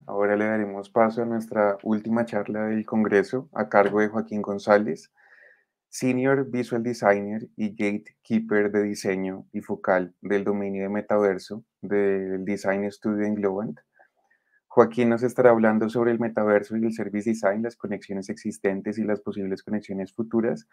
Ahora le daremos paso a nuestra última charla del Congreso a cargo de Joaquín González, Senior Visual Designer y Gatekeeper de diseño y focal del dominio de metaverso del Design Studio en Globant. Joaquín nos estará hablando sobre el metaverso y el service design, las conexiones existentes y las posibles conexiones futuras.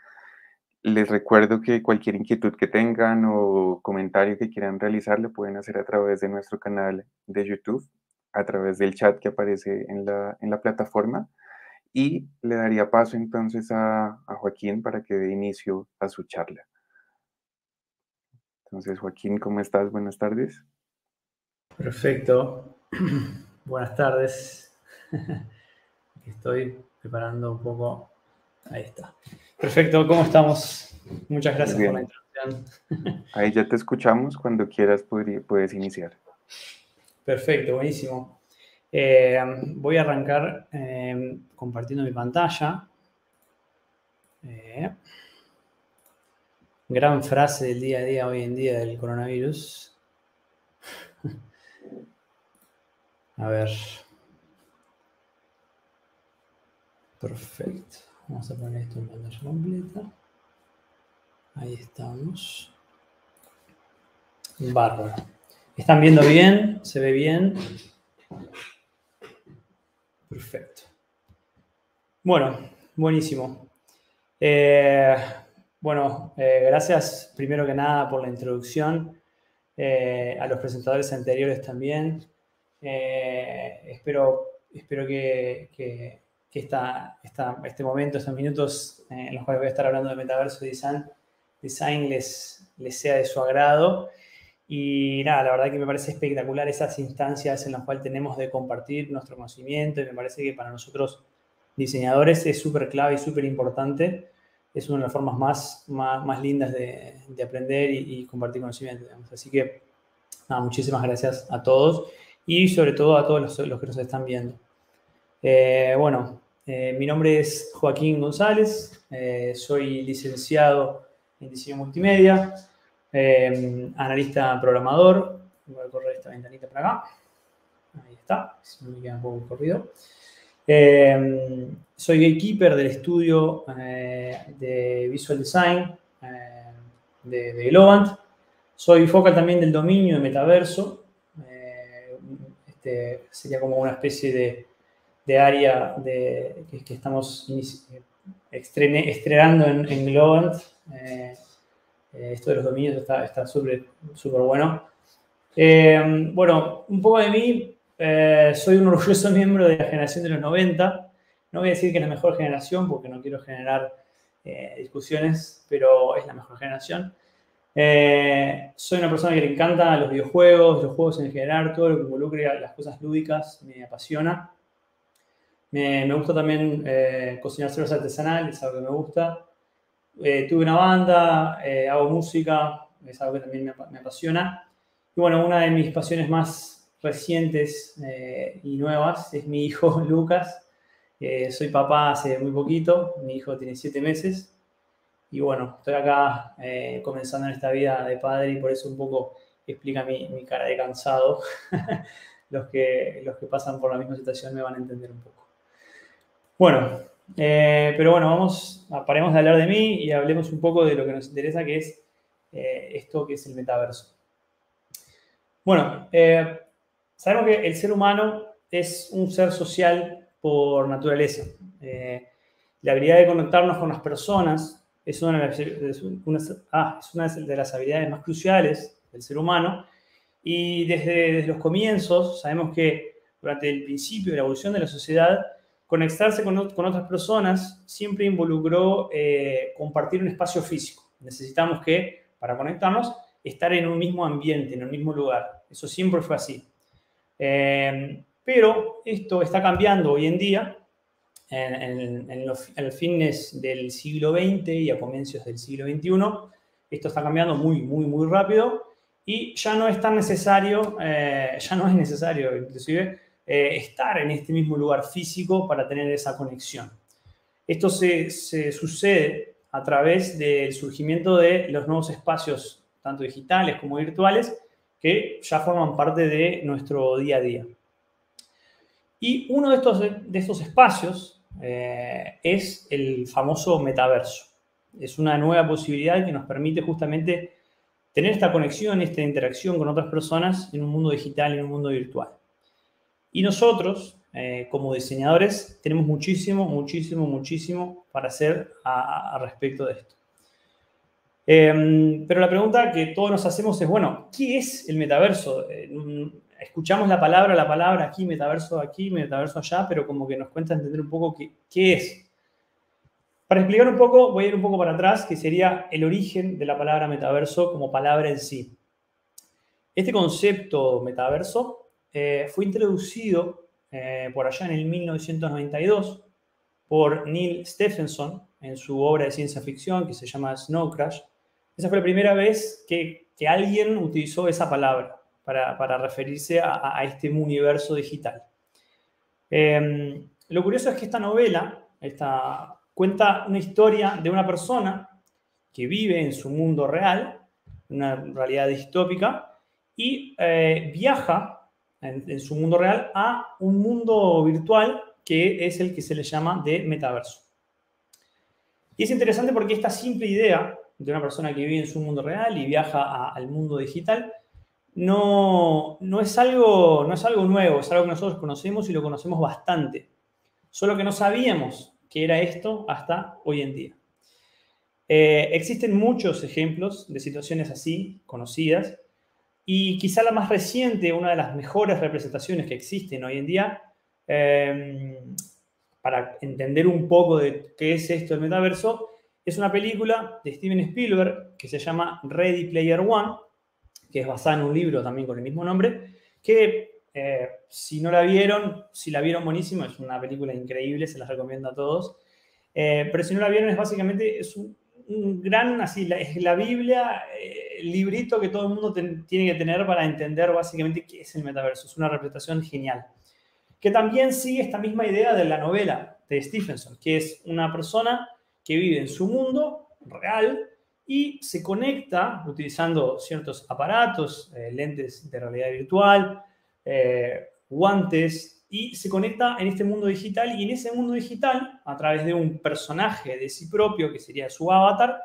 Les recuerdo que cualquier inquietud que tengan o comentario que quieran realizar lo pueden hacer a través de nuestro canal de YouTube, a través del chat que aparece en la plataforma. Y le daría paso entonces a Joaquín para que dé inicio a su charla. Entonces, Joaquín, ¿cómo estás? Buenas tardes. Perfecto. Buenas tardes. Aquí estoy preparando un poco. Ahí está. Perfecto, ¿cómo estamos? Muchas Muy gracias por la bien. introducción. Ahí ya te escuchamos. Cuando quieras puedes iniciar. Perfecto, buenísimo. Voy a arrancar compartiendo mi pantalla. Eh, Gran frase del día a día hoy en día del coronavirus. A ver. Perfecto. Vamos a poner esto en pantalla completa. Ahí estamos. Bárbaro. ¿Están viendo bien? ¿Se ve bien? Perfecto. Bueno, buenísimo. Gracias primero que nada por la introducción, a los presentadores anteriores también. Espero que este momento, estos minutos en los cuales voy a estar hablando de metaverso y design les sea de su agrado. Y nada, la verdad que me parece espectacular esas instancias en las cuales tenemos de compartir nuestro conocimiento y me parece que para nosotros diseñadores es súper clave y súper importante. Es una de las formas más lindas de aprender y compartir conocimiento, digamos. Así que nada, muchísimas gracias a todos y sobre todo a todos los que nos están viendo. Mi nombre es Joaquín González, soy licenciado en diseño multimedia, analista programador. Voy a correr esta ventanita para acá. Ahí está, si no me queda un poco corrido. Soy gatekeeper del estudio de Visual Design de Globant. Soy focal también del dominio de metaverso. Sería como una especie de área que estamos estrenando en Globant. Esto de los dominios está súper bueno. Un poco de mí. Soy un orgulloso miembro de la generación de los 90. No voy a decir que es la mejor generación porque no quiero generar discusiones, pero es la mejor generación. Soy una persona que le encanta los juegos en general, todo lo que involucre las cosas lúdicas me apasiona. Me gusta también cocinar cerveza artesanal, es algo que me gusta. Tuve una banda, hago música, es algo que también me apasiona. Y bueno, una de mis pasiones más recientes y nuevas es mi hijo Lucas. Soy papá hace muy poquito, mi hijo tiene 7 meses. Y bueno, estoy acá comenzando en esta vida de padre y por eso un poco explica mi cara de cansado. Los que pasan por la misma situación me van a entender un poco. Bueno, pero bueno, paremos de hablar de mí y hablemos un poco de lo que nos interesa, que es esto que es el metaverso. Bueno, sabemos que el ser humano es un ser social por naturaleza. La habilidad de conectarnos con las personas es una de las habilidades más cruciales del ser humano. Y desde los comienzos sabemos que durante el principio de la evolución de la sociedad, conectarse con otras personas siempre involucró compartir un espacio físico. Necesitamos que, para conectarnos, estar en un mismo ambiente, en un mismo lugar. Eso siempre fue así. Pero esto está cambiando hoy en día, en los fines del siglo XX y a comienzos del siglo XXI. Esto está cambiando muy rápido y ya no es tan necesario, inclusive, estar en este mismo lugar físico para tener esa conexión. Esto se sucede a través del surgimiento de los nuevos espacios, tanto digitales como virtuales, que ya forman parte de nuestro día a día. Y uno de estos espacios es el famoso metaverso. Es una nueva posibilidad que nos permite justamente tener esta conexión, esta interacción con otras personas en un mundo digital, en un mundo virtual. Y nosotros, como diseñadores, tenemos muchísimo para hacer a respecto de esto. Pero la pregunta que todos nos hacemos es, bueno, ¿qué es el metaverso? Escuchamos la palabra aquí, metaverso allá, pero como que nos cuesta entender un poco qué es. Para explicar un poco, voy a ir un poco para atrás, que sería el origen de la palabra metaverso como palabra en sí. Este concepto metaverso fue introducido por allá en el 1992 por Neil Stephenson en su obra de ciencia ficción que se llama Snow Crash. Esa fue la primera vez que alguien utilizó esa palabra para referirse a este universo digital. Lo curioso es que esta novela cuenta una historia de una persona que vive en su mundo real, una realidad distópica, y viaja en su mundo real a un mundo virtual que es el que se le llama de metaverso. Y es interesante porque esta simple idea de una persona que vive en su mundo real y viaja al mundo digital no es algo nuevo, es algo que nosotros conocemos y lo conocemos bastante. Solo que no sabíamos qué era esto hasta hoy en día. Existen muchos ejemplos de situaciones así, conocidas, y quizá la más reciente, una de las mejores representaciones que existen hoy en día, para entender un poco de qué es esto del metaverso, es una película de Steven Spielberg que se llama Ready Player One, que es basada en un libro también con el mismo nombre, que si no la vieron, si la vieron buenísimo, es una película increíble, se las recomiendo a todos, pero si no la vieron es básicamente un gran, así, es la Biblia, el librito que todo el mundo tiene que tener para entender básicamente qué es el metaverso. Es una representación genial. Que también sigue esta misma idea de la novela de Stephenson, que es una persona que vive en su mundo real y se conecta utilizando ciertos aparatos, lentes de realidad virtual, guantes, y se conecta en este mundo digital, y en ese mundo digital, a través de un personaje de sí propio, que sería su avatar,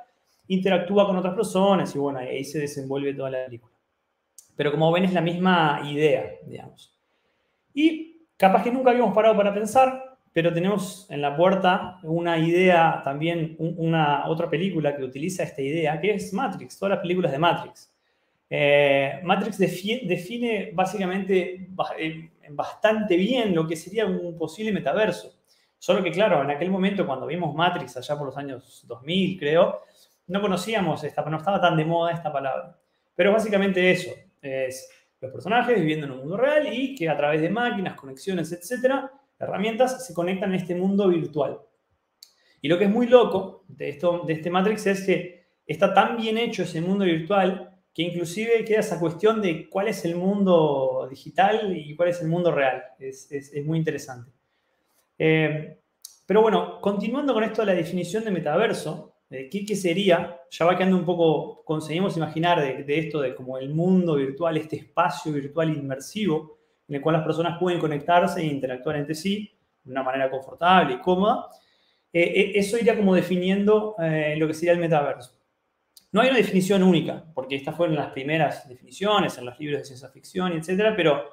interactúa con otras personas y bueno, ahí se desenvuelve toda la película. Pero como ven, es la misma idea, digamos. Y capaz que nunca habíamos parado para pensar, pero tenemos en la puerta una idea también, otra película que utiliza esta idea, que es Matrix, todas las películas de Matrix. Matrix define básicamente bastante bien lo que sería un posible metaverso. Solo que, claro, en aquel momento, cuando vimos Matrix, allá por los años 2000, creo, no conocíamos no estaba tan de moda esta palabra. Pero básicamente eso, es los personajes viviendo en un mundo real y que a través de máquinas, conexiones, etcétera, herramientas, se conectan en este mundo virtual. Y lo que es muy loco de este Matrix es que está tan bien hecho ese mundo virtual que inclusive queda esa cuestión de cuál es el mundo digital y cuál es el mundo real. Es muy interesante. Pero bueno, continuando con esto de la definición de metaverso, ¿qué sería? Ya va quedando un poco, conseguimos imaginar de esto de como el mundo virtual, este espacio virtual inmersivo en el cual las personas pueden conectarse e interactuar entre sí de una manera confortable y cómoda. Eso iría como definiendo lo que sería el metaverso. No hay una definición única, porque estas fueron las primeras definiciones en los libros de ciencia ficción, etcétera, pero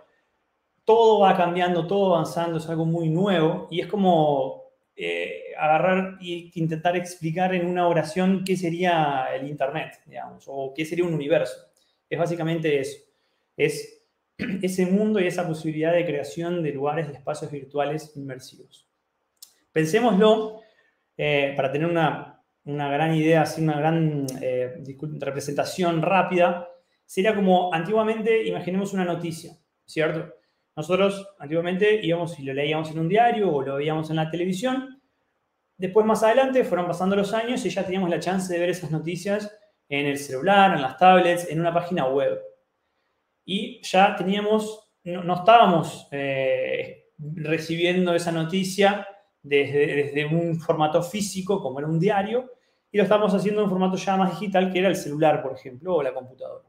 todo va cambiando, todo avanzando, es algo muy nuevo y es como agarrar e intentar explicar en una oración qué sería el Internet, digamos, o qué sería un universo. Es básicamente eso. Es ese mundo y esa posibilidad de creación de lugares, de espacios virtuales inmersivos. Pensémoslo, para tener una gran idea, así una gran representación rápida, sería como antiguamente, imaginemos una noticia, ¿cierto? Nosotros antiguamente íbamos y lo leíamos en un diario o lo veíamos en la televisión. Después, más adelante, fueron pasando los años y ya teníamos la chance de ver esas noticias en el celular, en las tablets, en una página web. Y ya teníamos, no estábamos recibiendo esa noticia desde un formato físico, como era un diario, y lo estábamos haciendo en un formato ya más digital, que era el celular, por ejemplo, o la computadora.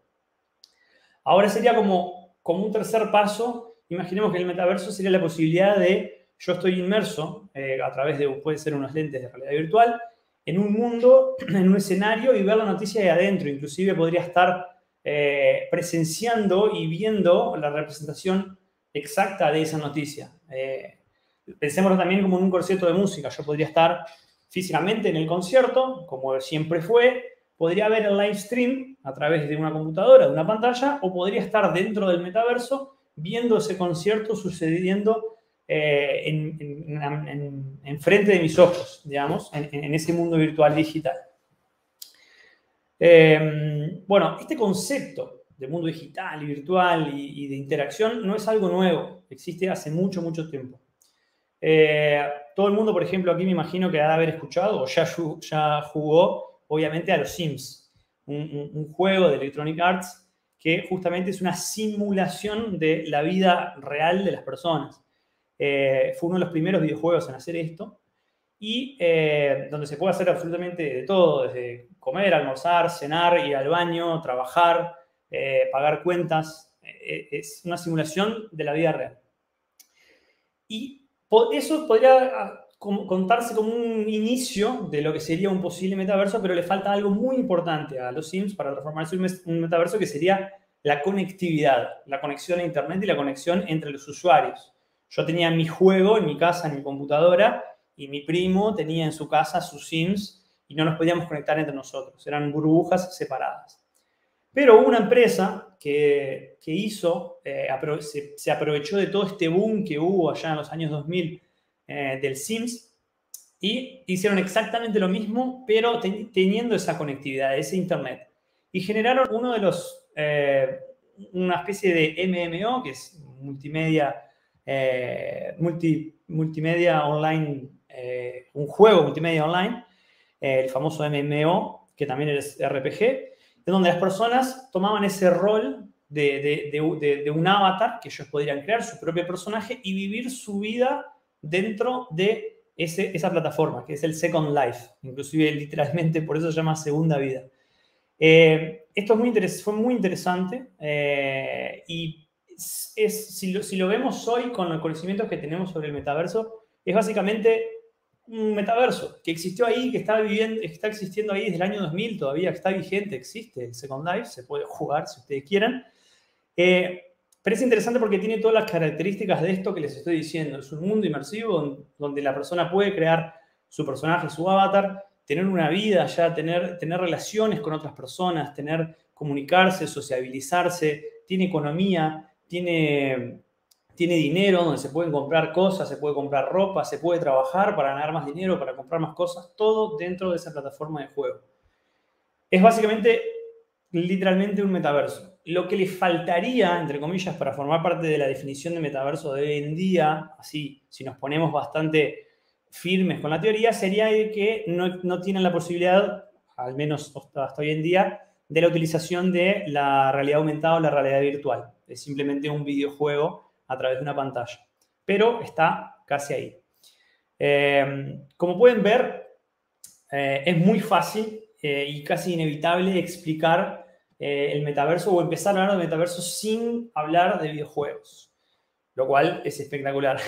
Ahora sería como un tercer paso, imaginemos que el metaverso sería la posibilidad de, yo estoy inmerso a través de, puede ser unos lentes de realidad virtual, en un mundo, en un escenario y ver la noticia de adentro. Inclusive podría estar presenciando y viendo la representación exacta de esa noticia. Pensémoslo también como en un concierto de música. Yo podría estar físicamente en el concierto, como siempre fue, podría ver el live stream a través de una computadora, de una pantalla, o podría estar dentro del metaverso viendo ese concierto sucediendo en frente de mis ojos, digamos, en ese mundo virtual digital. Bueno, este concepto de mundo digital y virtual y de interacción no es algo nuevo, existe hace mucho, mucho tiempo. Todo el mundo, por ejemplo, aquí me imagino que ha de haber escuchado o ya jugó, obviamente, a los Sims, un juego de Electronic Arts que justamente es una simulación de la vida real de las personas. Fue uno de los primeros videojuegos en hacer esto y donde se puede hacer absolutamente de todo, desde comer, almorzar, cenar, ir al baño, trabajar, pagar cuentas. Es una simulación de la vida real. Y eso podría contarse como un inicio de lo que sería un posible metaverso, pero le falta algo muy importante a los Sims para transformarse en un metaverso, que sería la conectividad, la conexión a Internet y la conexión entre los usuarios. Yo tenía mi juego en mi casa, en mi computadora, y mi primo tenía en su casa sus Sims y no nos podíamos conectar entre nosotros. Eran burbujas separadas. Pero hubo una empresa que hizo, se aprovechó de todo este boom que hubo allá en los años 2000 del Sims y hicieron exactamente lo mismo, pero teniendo esa conectividad, ese Internet. Y generaron uno de los, una especie de MMO, que es multimedia, multimedia online, un juego multimedia online, el famoso MMO, que también es RPG, en donde las personas tomaban ese rol de un avatar, que ellos podrían crear su propio personaje y vivir su vida dentro de esa plataforma, que es el Second Life. Inclusive, literalmente, por eso se llama Segunda Vida. Esto fue muy interesante y si lo vemos hoy con los conocimientos que tenemos sobre el metaverso, es básicamente un metaverso que existió ahí, que está existiendo ahí desde el año 2000, todavía está vigente, existe el Second Life, se puede jugar si ustedes quieran. Pero es interesante porque tiene todas las características de esto que les estoy diciendo. Es un mundo inmersivo donde la persona puede crear su personaje, su avatar, tener una vida ya, tener relaciones con otras personas, comunicarse, sociabilizarse, tiene economía, tiene dinero, donde se pueden comprar cosas, se puede comprar ropa, se puede trabajar para ganar más dinero, para comprar más cosas, todo dentro de esa plataforma de juego. Es básicamente, literalmente, un metaverso. Lo que le faltaría, entre comillas, para formar parte de la definición de metaverso de hoy en día, así, si nos ponemos bastante firmes con la teoría, sería que no tienen la posibilidad, al menos hasta hoy en día, de la utilización de la realidad aumentada o la realidad virtual. Es simplemente un videojuego a través de una pantalla. Pero está casi ahí. Como pueden ver, es muy fácil y casi inevitable explicar el metaverso o empezar a hablar de metaverso sin hablar de videojuegos, lo cual es espectacular.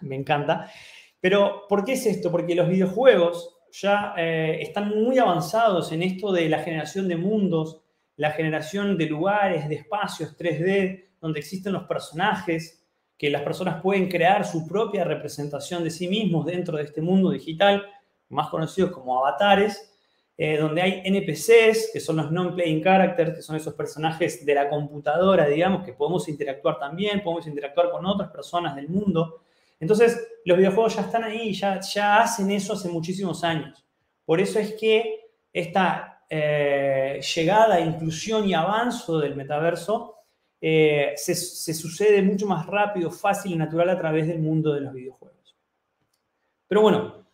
Me encanta. Pero, ¿por qué es esto? Porque los videojuegos ya están muy avanzados en esto de la generación de mundos, la generación de lugares, de espacios 3D, donde existen los personajes, que las personas pueden crear su propia representación de sí mismos dentro de este mundo digital, más conocidos como avatares, donde hay NPCs, que son los non-playing characters, que son esos personajes de la computadora, digamos, que podemos interactuar también, podemos interactuar con otras personas del mundo. Entonces, los videojuegos ya están ahí, ya hacen eso hace muchísimos años. Por eso es que esta llegada, inclusión y avanzo del metaverso se sucede mucho más rápido, fácil y natural a través del mundo de los videojuegos. Pero bueno,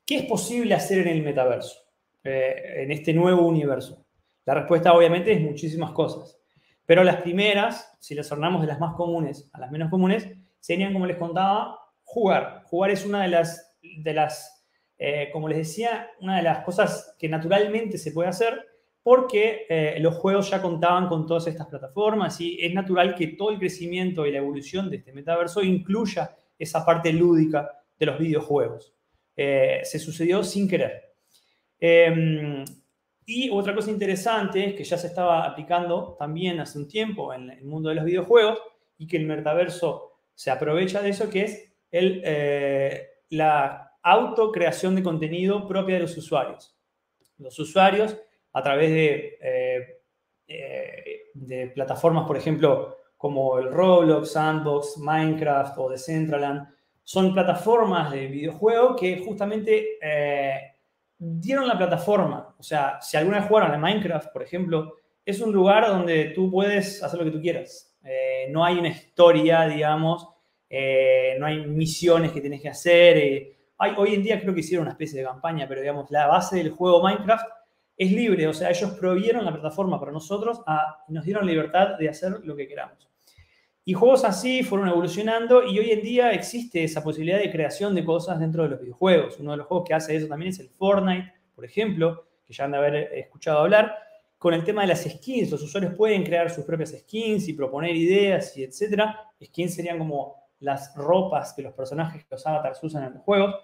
¿qué es posible hacer en el metaverso? En este nuevo universo. La respuesta obviamente es muchísimas cosas. Pero las primeras, si las ordenamos de las más comunes a las menos comunes, serían, como les contaba, jugar. Jugar es una de las como les decía, una de las cosas que naturalmente se puede hacer, porque los juegos ya contaban con todas estas plataformas y es natural que todo el crecimiento y la evolución de este metaverso incluya esa parte lúdica de los videojuegos. Se sucedió sin querer. Y otra cosa interesante es que ya se estaba aplicando también hace un tiempo en el mundo de los videojuegos y que el metaverso se aprovecha de eso, que es la autocreación de contenido propia de los usuarios. Los usuarios, a través de plataformas, por ejemplo, como el Roblox, Sandbox, Minecraft o Decentraland, son plataformas de videojuegos que justamente dieron la plataforma. O sea, si alguna vez jugaron a Minecraft, por ejemplo, es un lugar donde tú puedes hacer lo que tú quieras. No hay una historia, digamos, no hay misiones que tienes que hacer. Hoy en día creo que hicieron una especie de campaña, pero digamos, la base del juego Minecraft es libre. O sea, ellos provieron la plataforma para nosotros y nos dieron libertad de hacer lo que queramos. Y juegos así fueron evolucionando y hoy en día existe esa posibilidad de creación de cosas dentro de los videojuegos. Uno de los juegos que hace eso también es el Fortnite, por ejemplo, que ya han de haber escuchado hablar. Con el tema de las skins, los usuarios pueden crear sus propias skins y proponer ideas y etcétera. Skins serían como las ropas que los personajes, los avatars usan en los juegos.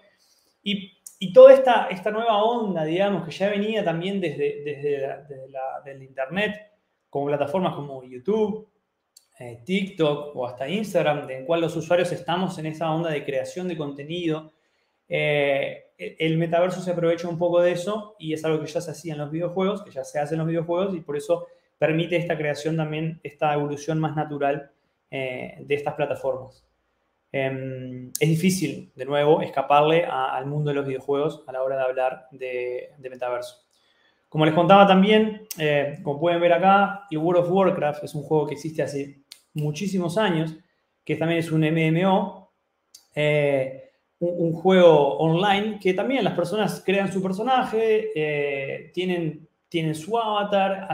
Y toda esta nueva onda, digamos, que ya venía también desde del Internet, como plataformas como YouTube, TikTok o hasta Instagram, en cual los usuarios estamos en esa onda de creación de contenido. El metaverso se aprovecha un poco de eso y es algo que ya se hacía en los videojuegos, que ya se hace en los videojuegos y por eso permite esta creación también, esta evolución más natural de estas plataformas. Es difícil, de nuevo, escaparle al mundo de los videojuegos a la hora de hablar de metaverso. Como les contaba también, como pueden ver acá, el World of Warcraft es un juego que existe hace muchísimos años, que también es un MMO, un juego online que también las personas crean su personaje, tienen su avatar,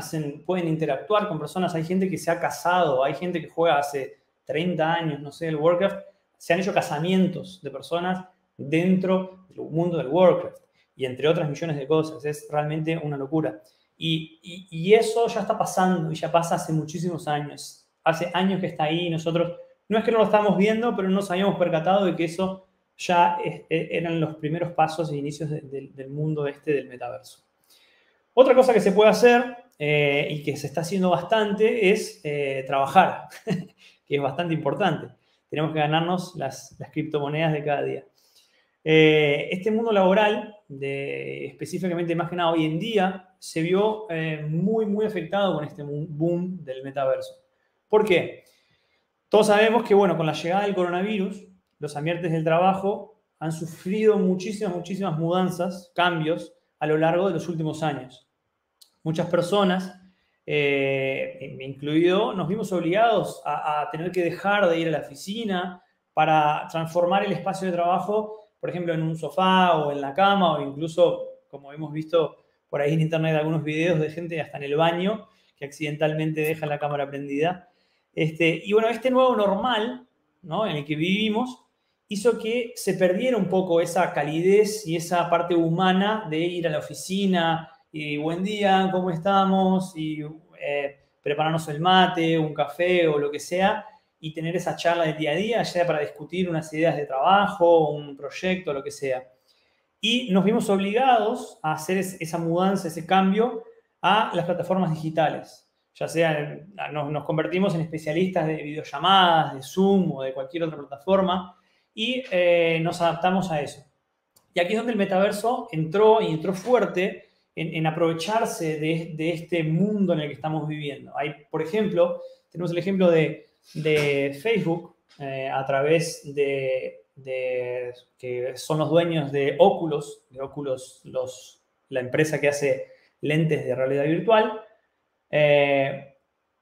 pueden interactuar con personas. Hay gente que se ha casado, hay gente que juega hace 30 años, no sé, el Warcraft. Se han hecho casamientos de personas dentro del mundo del Warcraft y entre otras millones de cosas. Es realmente una locura. Y eso ya está pasando y ya pasa hace muchísimos años. Hace años que está ahí. Nosotros no es que no lo estamos viendo, pero no nos habíamos percatado de que eso ya eran los primeros pasos e inicios del mundo del metaverso. Otra cosa que se puede hacer y que se está haciendo bastante es trabajar, que es bastante importante. Tenemos que ganarnos las criptomonedas de cada día. Este mundo laboral, específicamente más que nada hoy en día, se vio muy, muy afectado con este boom del metaverso. ¿Por qué? Todos sabemos que, bueno, con la llegada del coronavirus, los ambientes del trabajo han sufrido muchísimas mudanzas, cambios, a lo largo de los últimos años. Muchas personas, incluido, nos vimos obligados a tener que dejar de ir a la oficina para transformar el espacio de trabajo, por ejemplo, en un sofá o en la cama o incluso, como hemos visto por ahí en internet, algunos videos de gente hasta en el baño que accidentalmente deja la cámara prendida. Y bueno, este nuevo normal, ¿no?, en el que vivimos hizo que se perdiera un poco esa calidez y esa parte humana de ir a la oficina y buen día, ¿cómo estamos? Y prepararnos el mate, un café o lo que sea y tener esa charla del día a día, ya sea para discutir unas ideas de trabajo, un proyecto, lo que sea. Y nos vimos obligados a hacer esa mudanza, ese cambio a las plataformas digitales. Ya sea, nos convertimos en especialistas de videollamadas, de Zoom o de cualquier otra plataforma y nos adaptamos a eso. Y aquí es donde el metaverso entró fuerte en aprovecharse de este mundo en el que estamos viviendo. Por ejemplo, tenemos el ejemplo de Facebook a través que son los dueños de Oculus, la empresa que hace lentes de realidad virtual,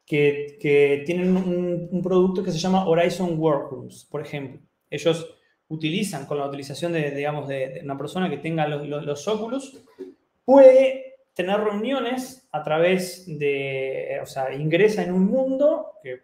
que tienen un producto que se llama Horizon Workrooms, por ejemplo. Ellos utilizan, con la utilización de una persona que tenga los Oculus, puede tener reuniones a través o sea, ingresa en un mundo que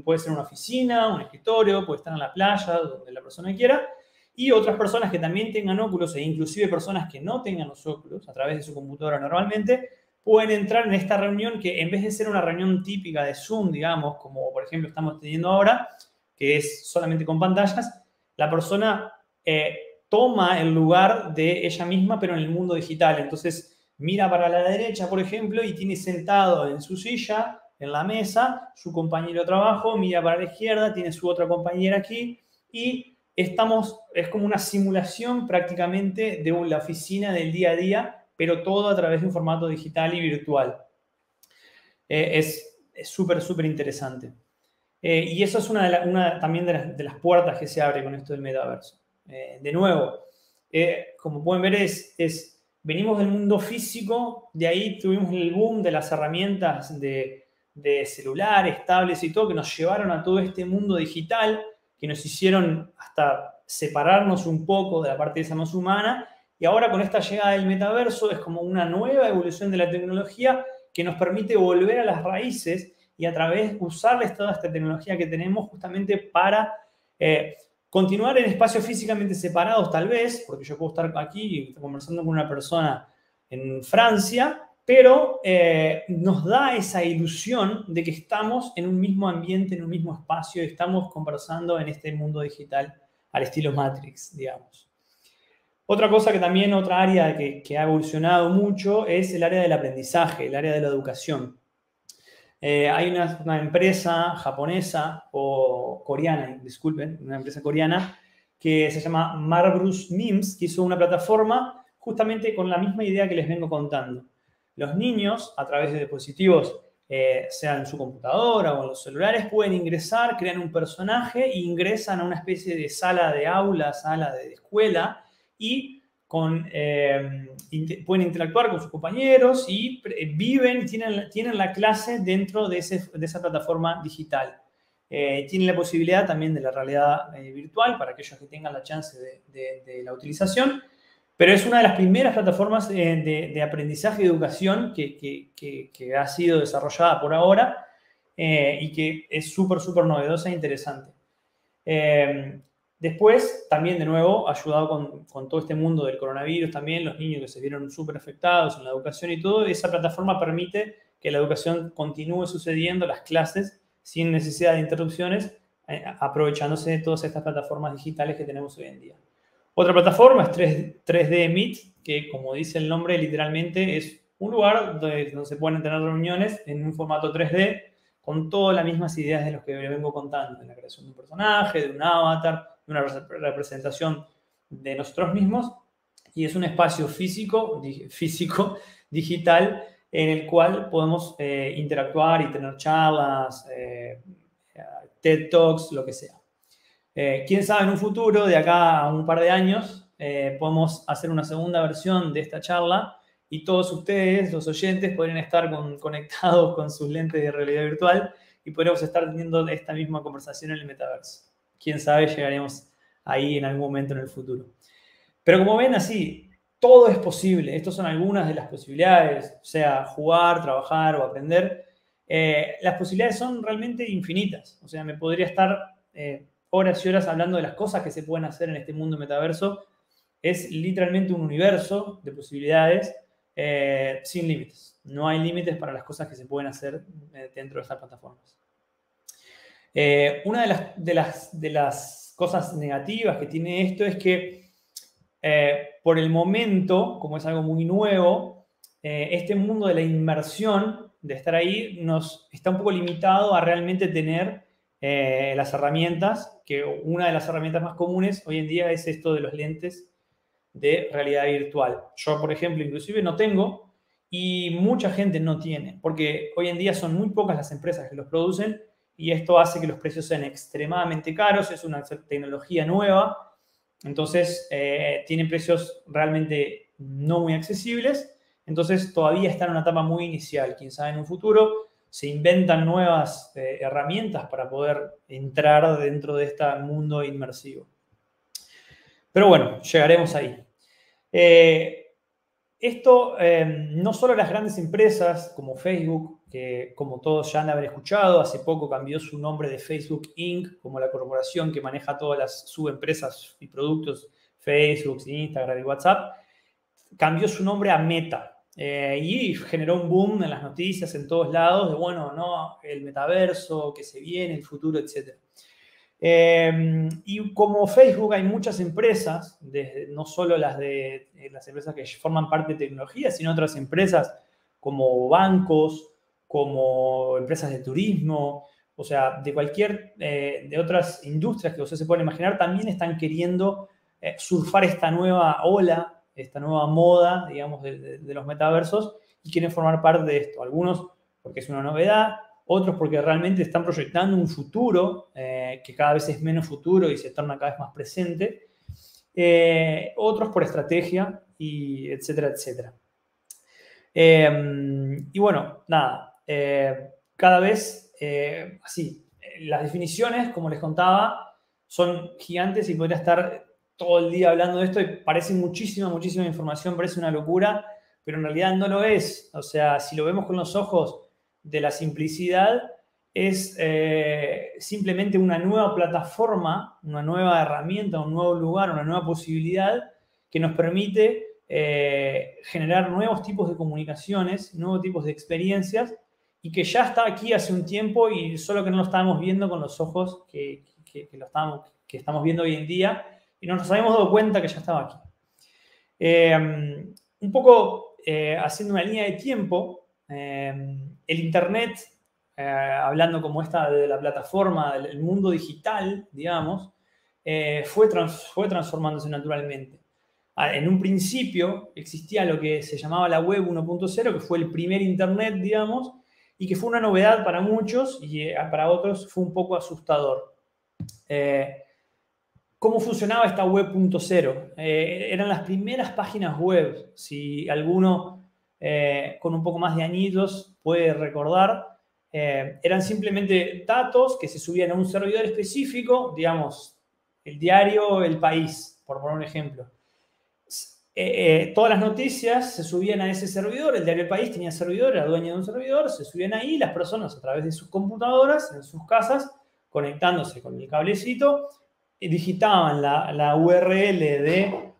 puede ser una oficina, un escritorio, puede estar en la playa, donde la persona quiera, y otras personas que también tengan óculos, e inclusive personas que no tengan los óculos, a través de su computadora normalmente, pueden entrar en esta reunión que en vez de ser una reunión típica de Zoom, digamos, como por ejemplo estamos teniendo ahora, que es solamente con pantallas, la persona toma el lugar de ella misma, pero en el mundo digital. Entonces, mira para la derecha, por ejemplo, y tiene sentado en su silla, en la mesa, su compañero de trabajo, mira para la izquierda, tiene su otra compañera aquí, y es como una simulación prácticamente de la oficina del día a día, pero todo a través de un formato digital y virtual. Es súper, súper interesante. Y eso es una también de las puertas que se abre con esto del metaverso. De nuevo, como pueden ver, venimos del mundo físico, de ahí tuvimos el boom de las herramientas de celulares, tablets y todo, que nos llevaron a todo este mundo digital, que nos hicieron hasta separarnos un poco de la parte esa más humana, y ahora con esta llegada del metaverso es como una nueva evolución de la tecnología que nos permite volver a las raíces y a través de usarles toda esta tecnología que tenemos justamente para continuar en espacios físicamente separados tal vez, porque yo puedo estar aquí conversando con una persona en Francia, pero nos da esa ilusión de que estamos en un mismo ambiente, en un mismo espacio, y estamos conversando en este mundo digital al estilo Matrix, digamos. Otra cosa que también, otra área que ha evolucionado mucho es el área del aprendizaje, el área de la educación. Hay una empresa japonesa o coreana, disculpen, una empresa coreana que se llama Marbrus Mims, que hizo una plataforma justamente con la misma idea que les vengo contando. Los niños, a través de dispositivos, sea en su computadora o en los celulares, pueden ingresar, crean un personaje e ingresan a una especie de sala de aula, sala de escuela, y pueden interactuar con sus compañeros y tienen la clase dentro de esa plataforma digital. Tienen la posibilidad también de la realidad virtual para aquellos que tengan la chance de la utilización, pero es una de las primeras plataformas de aprendizaje y educación que ha sido desarrollada por ahora y que es súper, súper novedosa e interesante. Después, también de nuevo, ayudado con todo este mundo del coronavirus, también los niños que se vieron súper afectados en la educación y todo, esa plataforma permite que la educación continúe sucediendo, las clases, sin necesidad de interrupciones, aprovechándose de todas estas plataformas digitales que tenemos hoy en día. Otra plataforma es 3D Meet, que como dice el nombre, literalmente es un lugar donde se pueden tener reuniones en un formato 3D, con todas las mismas ideas de los que vengo contando, de la creación de un personaje, de un avatar, de una representación de nosotros mismos, y es un espacio físico digital, en el cual podemos interactuar y tener charlas, TED Talks, lo que sea. Quién sabe, en un futuro, de acá a un par de años, podemos hacer una segunda versión de esta charla y todos ustedes, los oyentes, podrían estar conectados con sus lentes de realidad virtual y podríamos estar teniendo esta misma conversación en el metaverso. Quién sabe, llegaremos ahí en algún momento en el futuro. Pero como ven, así, todo es posible. Estas son algunas de las posibilidades, o sea, jugar, trabajar o aprender. Las posibilidades son realmente infinitas. O sea, me podría estar horas y horas hablando de las cosas que se pueden hacer en este mundo metaverso. Es literalmente un universo de posibilidades sin límites. No hay límites para las cosas que se pueden hacer dentro de estas plataformas. Una de las cosas negativas que tiene esto es que por el momento, como es algo muy nuevo, este mundo de la inmersión, de estar ahí, nos está un poco limitado a realmente tener las herramientas, que una de las herramientas más comunes hoy en día es esto de los lentes de realidad virtual. Yo, por ejemplo, inclusive no tengo y mucha gente no tiene, porque hoy en día son muy pocas las empresas que los producen y esto hace que los precios sean extremadamente caros, es una tecnología nueva, entonces tienen precios realmente no muy accesibles, entonces todavía está en una etapa muy inicial. Quién sabe en un futuro se inventan nuevas herramientas para poder entrar dentro de este mundo inmersivo. Pero bueno, llegaremos ahí. Esto no solo las grandes empresas como Facebook, que como todos ya han de haber escuchado, hace poco cambió su nombre de Facebook Inc., como la corporación que maneja todas las subempresas y productos, Facebook, Instagram y WhatsApp, cambió su nombre a Meta. Y generó un boom en las noticias en todos lados de, bueno, no, el metaverso, que se viene, el futuro, etc. Y como Facebook hay muchas empresas, no solo las empresas que forman parte de tecnología, sino otras empresas como bancos, como empresas de turismo, o sea, de otras industrias que usted se puede imaginar, también están queriendo surfar esta nueva ola, esta nueva moda, digamos, de los metaversos y quieren formar parte de esto. Algunos porque es una novedad, otros porque realmente están proyectando un futuro que cada vez es menos futuro y se torna cada vez más presente, otros por estrategia, y etcétera, etcétera. Y bueno, nada, cada vez así, las definiciones, como les contaba, son gigantes y podría estar todo el día hablando de esto y parece muchísima, muchísima información, parece una locura, pero en realidad no lo es. O sea, si lo vemos con los ojos de la simplicidad, es simplemente una nueva plataforma, una nueva herramienta, un nuevo lugar, una nueva posibilidad que nos permite generar nuevos tipos de comunicaciones, nuevos tipos de experiencias y que ya está aquí hace un tiempo y solo que no lo estábamos viendo con los ojos que estamos viendo hoy en día y no nos habíamos dado cuenta que ya estaba aquí. Un poco haciendo una línea de tiempo, el Internet, hablando como esta de la plataforma, del mundo digital, digamos, fue transformándose naturalmente. En un principio existía lo que se llamaba la web 1.0, que fue el primer Internet, digamos, y que fue una novedad para muchos y para otros fue un poco asustador. ¿Cómo funcionaba esta web 0.0? Eran las primeras páginas web, si alguno con un poco más de añitos puede recordar, eran simplemente datos que se subían a un servidor específico, digamos, el diario El País, por poner un ejemplo. Todas las noticias se subían a ese servidor, el diario El País tenía servidor, era dueño de un servidor, se subían ahí, las personas a través de sus computadoras, en sus casas, conectándose con el cablecito, digitaban la URL de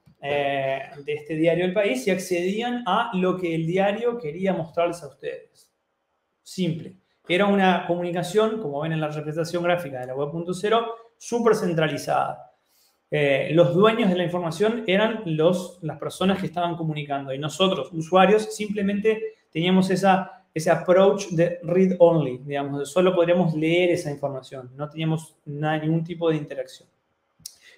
este diario El País y accedían a lo que el diario quería mostrarles a ustedes. Simple. Era una comunicación, como ven en la representación gráfica de la web 0.0, súper centralizada. Los dueños de la información eran las personas que estaban comunicando y nosotros, usuarios, simplemente teníamos ese approach de read only, digamos, solo podríamos leer esa información, no teníamos ningún tipo de interacción.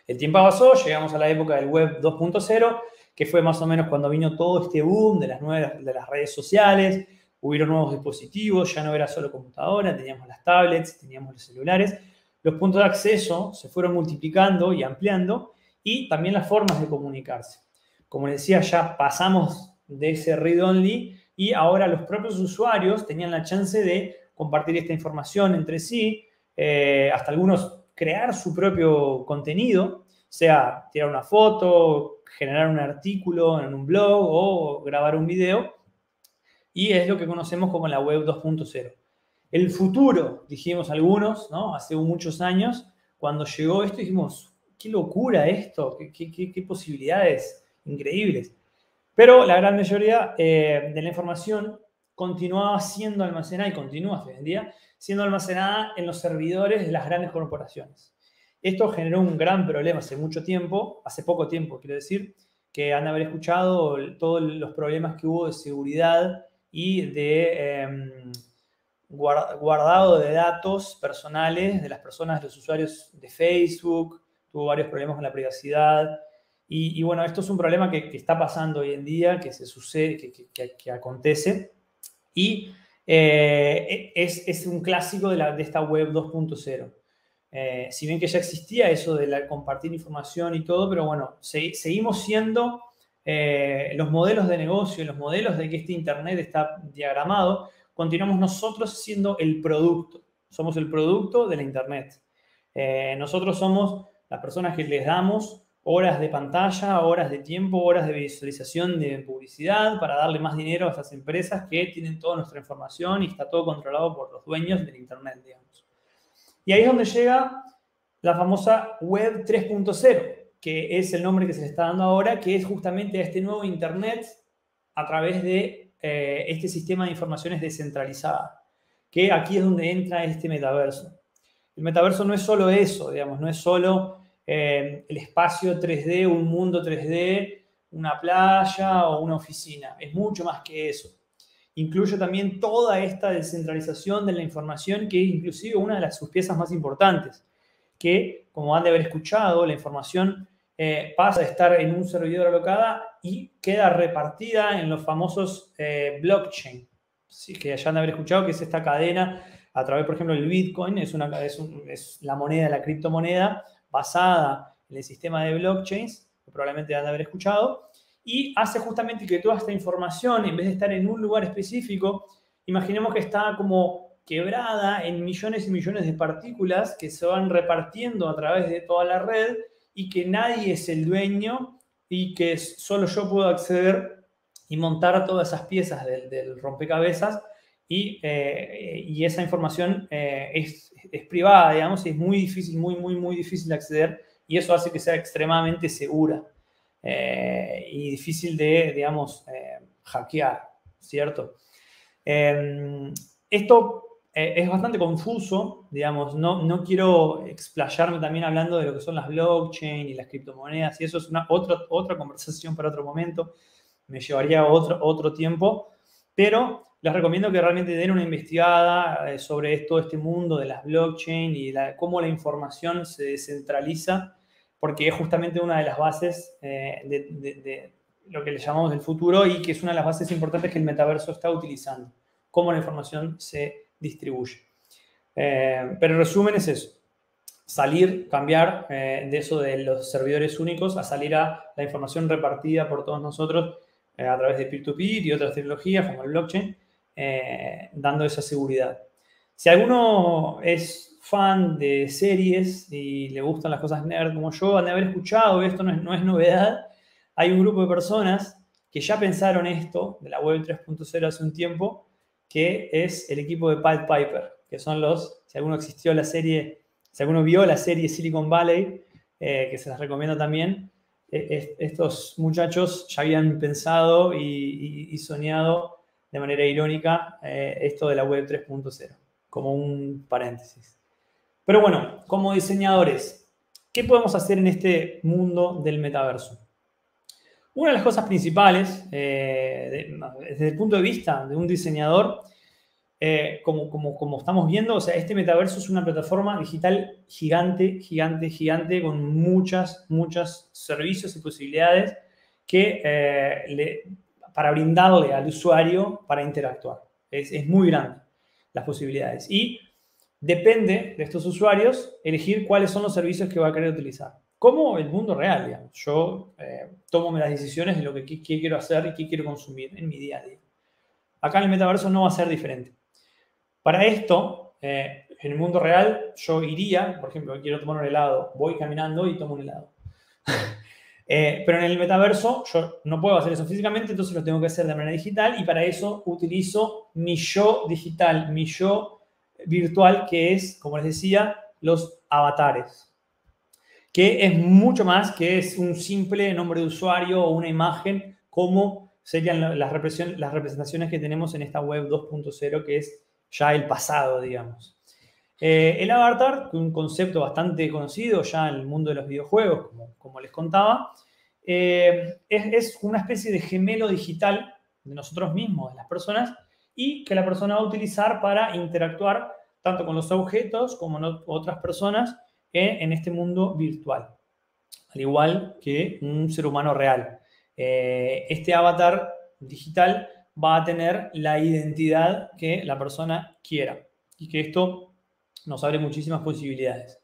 El tiempo pasó, llegamos a la época del web 2.0, que fue más o menos cuando vino todo este boom de las redes sociales, hubieron nuevos dispositivos, ya no era solo computadora, teníamos las tablets, teníamos los celulares. Los puntos de acceso se fueron multiplicando y ampliando y también las formas de comunicarse. Como les decía, ya pasamos de ese read-only y ahora los propios usuarios tenían la chance de compartir esta información entre sí, hasta algunos crear su propio contenido, sea tirar una foto, generar un artículo en un blog o grabar un video, y es lo que conocemos como la web 2.0. El futuro, dijimos algunos, ¿no? Hace muchos años, cuando llegó esto dijimos, qué locura esto, qué posibilidades increíbles. Pero la gran mayoría de la información continuaba siendo almacenada y continúa hoy en día siendo almacenada en los servidores de las grandes corporaciones. Esto generó un gran problema hace mucho tiempo, hace poco tiempo quiero decir, que han de haber escuchado todos los problemas que hubo de seguridad y de guardado de datos personales de las personas, de los usuarios de Facebook, tuvo varios problemas con la privacidad. Y bueno, esto es un problema que está pasando hoy en día, que se sucede, que acontece. Y es un clásico de esta web 2.0. Si bien que ya existía eso de compartir información y todo, pero bueno, seguimos siendo los modelos de negocio, los modelos de que este Internet está diagramado, continuamos nosotros siendo el producto. Somos el producto de la Internet. Nosotros somos las personas que les damos horas de pantalla, horas de tiempo, horas de visualización de publicidad para darle más dinero a esas empresas que tienen toda nuestra información y está todo controlado por los dueños del Internet, digamos. Y ahí es donde llega la famosa Web 3.0, que es el nombre que se le está dando ahora, que es justamente a este nuevo Internet a través de este sistema de informaciones descentralizada, que aquí es donde entra este metaverso. El metaverso no es solo eso, digamos, no es solo el espacio 3D, un mundo 3D, una playa o una oficina. Es mucho más que eso. Incluye también toda esta descentralización de la información, que es inclusive una de sus piezas más importantes, que, como han de haber escuchado, la información pasa de estar en un servidor alocada y queda repartida en los famosos blockchain. Sí, que ya han de haber escuchado que es esta cadena a través, por ejemplo, el Bitcoin, es la moneda, la criptomoneda basada en el sistema de blockchains, que probablemente han de haber escuchado, y hace justamente que toda esta información, en vez de estar en un lugar específico, imaginemos que está como quebrada en millones y millones de partículas que se van repartiendo a través de toda la red y que nadie es el dueño y que solo yo puedo acceder y montar todas esas piezas del rompecabezas y esa información es privada, digamos, y es muy difícil, muy difícil de acceder y eso hace que sea extremadamente segura y difícil de, digamos, hackear, ¿cierto? Esto es bastante confuso, digamos, no quiero explayarme también hablando de lo que son las blockchain y las criptomonedas, y eso es otra conversación para otro momento, me llevaría otro tiempo, pero les recomiendo que realmente den una investigada sobre todo este mundo de las blockchain y cómo la información se descentraliza, porque es justamente una de las bases de lo que le llamamos el futuro y que es una de las bases importantes que el metaverso está utilizando, cómo la información se distribuye. Pero en resumen es eso, cambiar de eso de los servidores únicos a salir a la información repartida por todos nosotros a través de peer-to-peer y otras tecnologías como el blockchain, dando esa seguridad. Si alguno es fan de series y le gustan las cosas nerd como yo, han de haber escuchado, esto no es novedad, hay un grupo de personas que ya pensaron esto de la web 3.0 hace un tiempo, que es el equipo de Pied Piper, que son si alguno si alguno vio la serie Silicon Valley, que se las recomiendo también, estos muchachos ya habían pensado y soñado de manera irónica esto de la web 3.0, como un paréntesis. Pero bueno, como diseñadores, ¿qué podemos hacer en este mundo del metaverso? Una de las cosas principales, desde el punto de vista de un diseñador, como estamos viendo, o sea, este metaverso es una plataforma digital gigante, con muchos servicios y posibilidades para brindarle al usuario para interactuar. Es muy grande las posibilidades. Y depende de estos usuarios elegir cuáles son los servicios que va a querer utilizar. Como el mundo real, digamos. Yo tomo las decisiones de lo que quiero hacer y qué quiero consumir en mi día a día. Acá en el metaverso no va a ser diferente. Para esto, en el mundo real, yo iría, por ejemplo, quiero tomar un helado, voy caminando y tomo un helado. Pero en el metaverso yo no puedo hacer eso físicamente, entonces lo tengo que hacer de manera digital y para eso utilizo mi yo digital, mi yo virtual, que es, como les decía, los avatares, que es mucho más que es un simple nombre de usuario o una imagen, como serían las representaciones que tenemos en esta web 2.0, que es ya el pasado, digamos. El avatar, un concepto bastante conocido ya en el mundo de los videojuegos, como les contaba, es una especie de gemelo digital de nosotros mismos, de las personas, y que la persona va a utilizar para interactuar tanto con los objetos como con otras personas en este mundo virtual, al igual que un ser humano real. Este avatar digital va a tener la identidad que la persona quiera y que esto nos abre muchísimas posibilidades.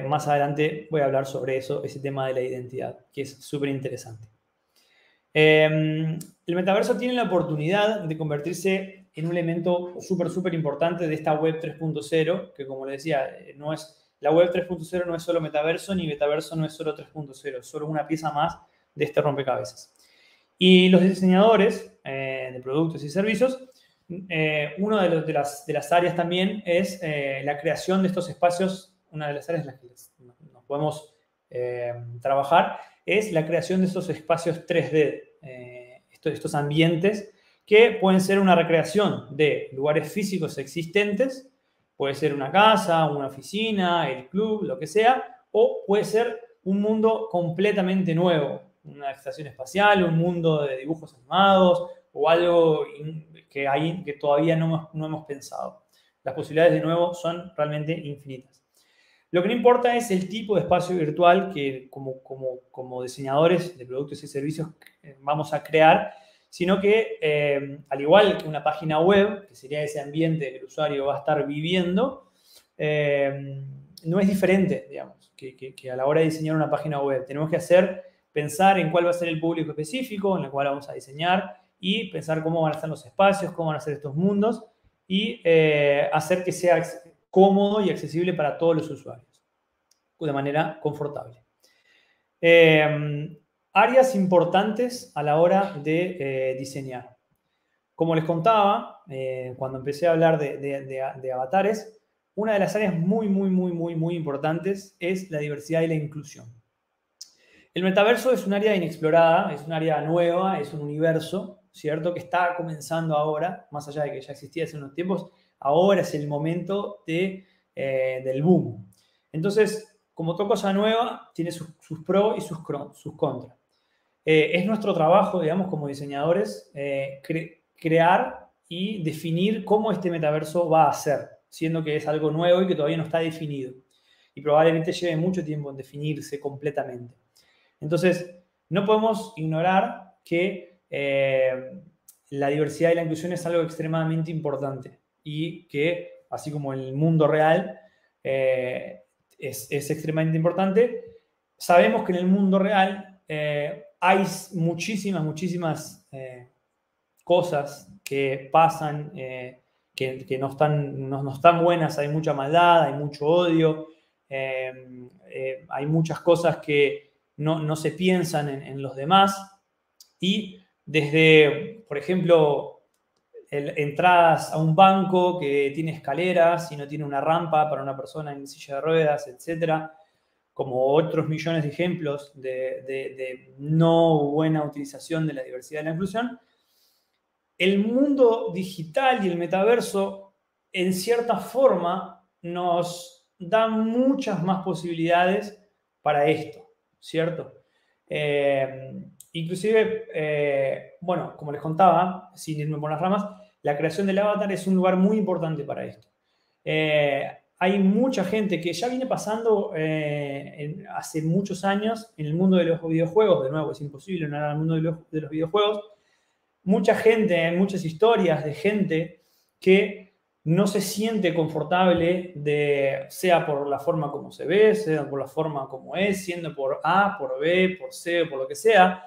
Más adelante voy a hablar sobre ese tema de la identidad, que es súper interesante. El metaverso tiene la oportunidad de convertirse en un elemento súper importante de esta web 3.0, que como les decía, la web 3.0 no es solo metaverso, ni metaverso no es solo 3.0, es solo una pieza más de este rompecabezas. Y los diseñadores de productos y servicios, una de las áreas también es la creación de estos espacios. Una de las áreas en las que nos podemos trabajar es la creación de estos espacios 3D, estos ambientes que pueden ser una recreación de lugares físicos existentes, puede ser una casa, una oficina, el club, lo que sea, o puede ser un mundo completamente nuevo, una estación espacial, un mundo de dibujos animados o algo que todavía no hemos pensado. Las posibilidades, de nuevo, son realmente infinitas. Lo que no importa es el tipo de espacio virtual que como diseñadores de productos y servicios vamos a crear, sino que al igual que una página web, que sería ese ambiente que el usuario va a estar viviendo, no es diferente, digamos, que a la hora de diseñar una página web. Tenemos que pensar en cuál va a ser el público específico en el cual vamos a diseñar y pensar cómo van a estar los espacios, cómo van a ser estos mundos y hacer que sea cómodo y accesible para todos los usuarios de manera confortable. Áreas importantes a la hora de diseñar. Como les contaba, cuando empecé a hablar de avatares, una de las áreas muy importantes es la diversidad y la inclusión. El metaverso es un área inexplorada, es un área nueva, es un universo, ¿cierto? Que está comenzando ahora, más allá de que ya existía hace unos tiempos, ahora es el momento del boom. Entonces, como toda cosa nueva, tiene sus pros y sus contras. Es nuestro trabajo, digamos, como diseñadores, crear y definir cómo este metaverso va a ser, siendo que es algo nuevo y que todavía no está definido. Y probablemente lleve mucho tiempo en definirse completamente. Entonces, no podemos ignorar que la diversidad y la inclusión es algo extremadamente importante y que, así como en el mundo real es extremadamente importante, sabemos que en el mundo real hay muchísimas cosas que pasan que no están buenas, hay mucha maldad, hay mucho odio, hay muchas cosas que no se piensan en los demás y desde, por ejemplo, entradas a un banco que tiene escaleras y no tiene una rampa para una persona en silla de ruedas, etcétera, como otros millones de ejemplos de no buena utilización de la diversidad y la inclusión. El mundo digital y el metaverso, en cierta forma, nos da muchas más posibilidades para esto, ¿cierto? Inclusive, bueno, como les contaba, sin irme por las ramas, la creación del avatar es un lugar muy importante para esto. Hay mucha gente que ya viene pasando hace muchos años en el mundo de los videojuegos, de nuevo, es imposible no hablar del mundo de los videojuegos, mucha gente, muchas historias de gente que no se siente confortable sea por la forma como se ve, sea por la forma como es, siendo por A, por B, por C, por lo que sea,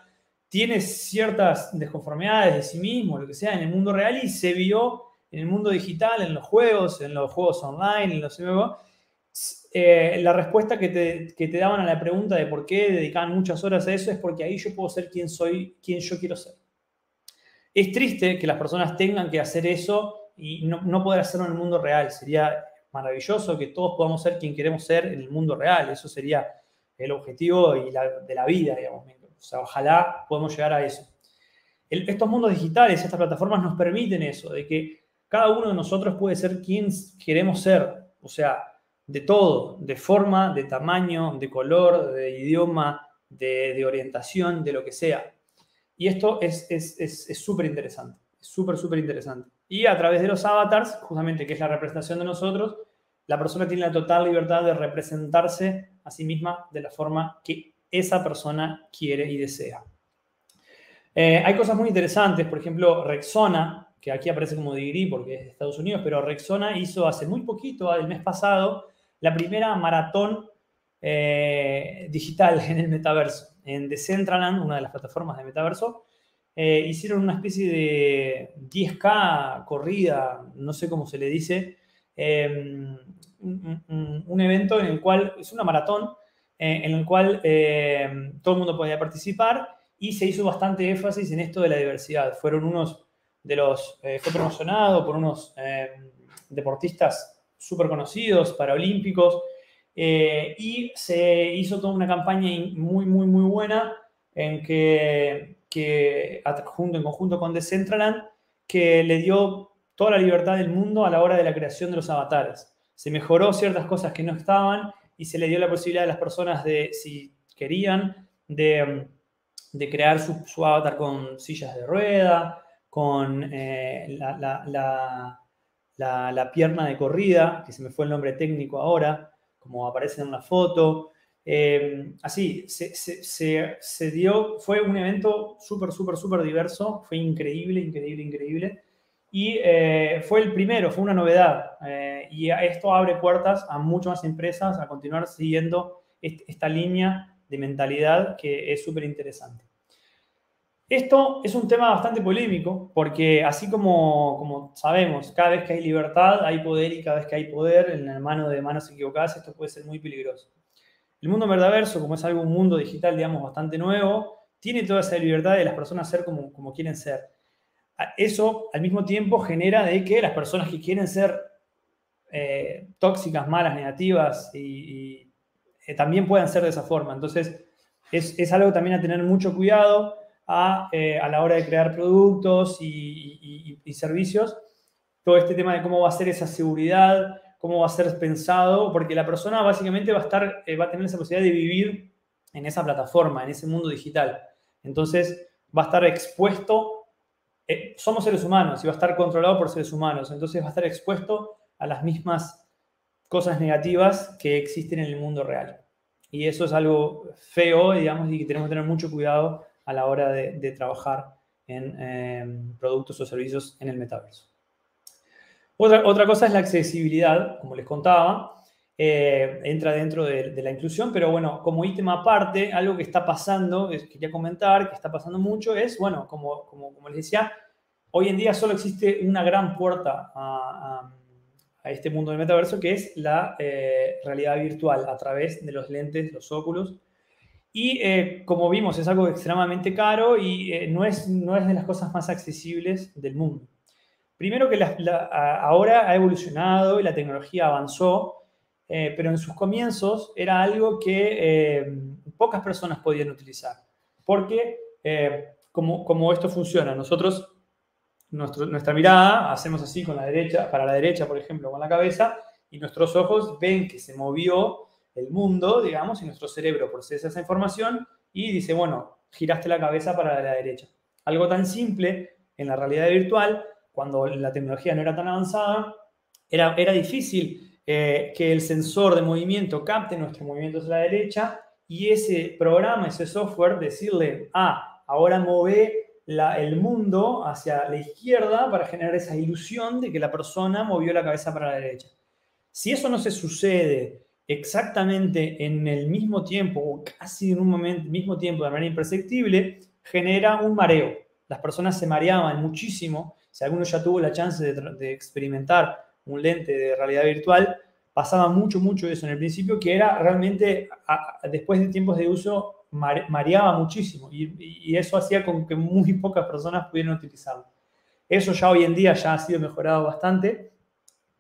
tiene ciertas desconformidades de sí mismo, lo que sea, en el mundo real y se vio en el mundo digital, en los juegos online, en los MMO. La respuesta que te daban a la pregunta de por qué dedicaban muchas horas a eso es porque ahí yo puedo ser quien yo quiero ser. Es triste que las personas tengan que hacer eso y no poder hacerlo en el mundo real. Sería maravilloso que todos podamos ser quien queremos ser en el mundo real. Eso sería el objetivo de la vida, digamos. O sea, ojalá podamos llegar a eso. Estos mundos digitales, estas plataformas nos permiten eso, de que cada uno de nosotros puede ser quien queremos ser. O sea, de todo, de forma, de tamaño, de color, de idioma, de orientación, de lo que sea. Y esto es súper interesante, súper interesante. Y a través de los avatars, justamente que es la representación de nosotros, la persona tiene la total libertad de representarse a sí misma de la forma que esa persona quiere y desea. Hay cosas muy interesantes, por ejemplo, Rexona, que aquí aparece como Degree porque es de Estados Unidos, pero Rexona hizo hace muy poquito, el mes pasado, la primera maratón digital en el metaverso. En Decentraland, una de las plataformas de metaverso, hicieron una especie de 10K corrida, no sé cómo se le dice, un evento en el cual, es una maratón, en el cual todo el mundo podía participar y se hizo bastante énfasis en esto de la diversidad. Fueron unos de los, fue promocionado por unos deportistas súper conocidos, paralímpicos, y se hizo toda una campaña muy buena en en conjunto con Decentraland, que le dio toda la libertad del mundo a la hora de la creación de los avatares. Se mejoró ciertas cosas que no estaban y se le dio la posibilidad a las personas de, si querían, de crear su avatar con sillas de rueda, con la pierna de corrida, que se me fue el nombre técnico ahora, como aparece en una foto. Así, se dio, fue un evento súper diverso, fue increíble. Y fue el primero, fue una novedad. Y esto abre puertas a muchas más empresas a continuar siguiendo esta línea de mentalidad que es súper interesante. Esto es un tema bastante polémico porque así como sabemos, cada vez que hay libertad hay poder y cada vez que hay poder en la mano de manos equivocadas, esto puede ser muy peligroso. El mundo metaverso, como es algo, un mundo digital, digamos, bastante nuevo, tiene toda esa libertad de las personas ser como quieren ser. Eso, al mismo tiempo, genera de que las personas que quieren ser tóxicas, malas, negativas, también puedan ser de esa forma. Entonces, es algo también a tener mucho cuidado a la hora de crear productos y servicios. Todo este tema de cómo va a ser esa seguridad, cómo va a ser pensado, porque la persona básicamente va a tener esa posibilidad de vivir en esa plataforma, en ese mundo digital. Entonces, va a estar expuesto, somos seres humanos y va a estar controlado por seres humanos, entonces va a estar expuesto a las mismas cosas negativas que existen en el mundo real. Y eso es algo feo, digamos, y que tenemos que tener mucho cuidado a la hora de trabajar en productos o servicios en el metaverso. Otra cosa es la accesibilidad, como les contaba, entra dentro de la inclusión, pero bueno, como ítem aparte, algo que está pasando, quería comentar, que está pasando mucho, es, bueno, como les decía, hoy en día solo existe una gran puerta a este mundo del metaverso, que es la realidad virtual a través de los lentes, los óculos. Y como vimos, es algo extremadamente caro y no es de las cosas más accesibles del mundo. Primero que ahora ha evolucionado y la tecnología avanzó, pero en sus comienzos era algo que pocas personas podían utilizar. Porque, como esto funciona, nosotros, nuestra mirada, hacemos así con la derecha, para la derecha, por ejemplo, con la cabeza, y nuestros ojos ven que se movió el mundo, digamos, y nuestro cerebro procesa esa información y dice, bueno, giraste la cabeza para la derecha. Algo tan simple en la realidad virtual, cuando la tecnología no era tan avanzada, era difícil que el sensor de movimiento capte nuestros movimientos a la derecha y ese programa, ese software, decirle, ahora mueve el mundo hacia la izquierda para generar esa ilusión de que la persona movió la cabeza para la derecha. Si eso no se sucede exactamente en el mismo tiempo o casi en un mismo tiempo de manera imperceptible, genera un mareo. Las personas se mareaban muchísimo. Si alguno ya tuvo la chance de experimentar un lente de realidad virtual, pasaba mucho eso en el principio, que era realmente, después de tiempos de uso, mareaba muchísimo y eso hacía con que muy pocas personas pudieran utilizarlo. Eso ya hoy en día ya ha sido mejorado bastante,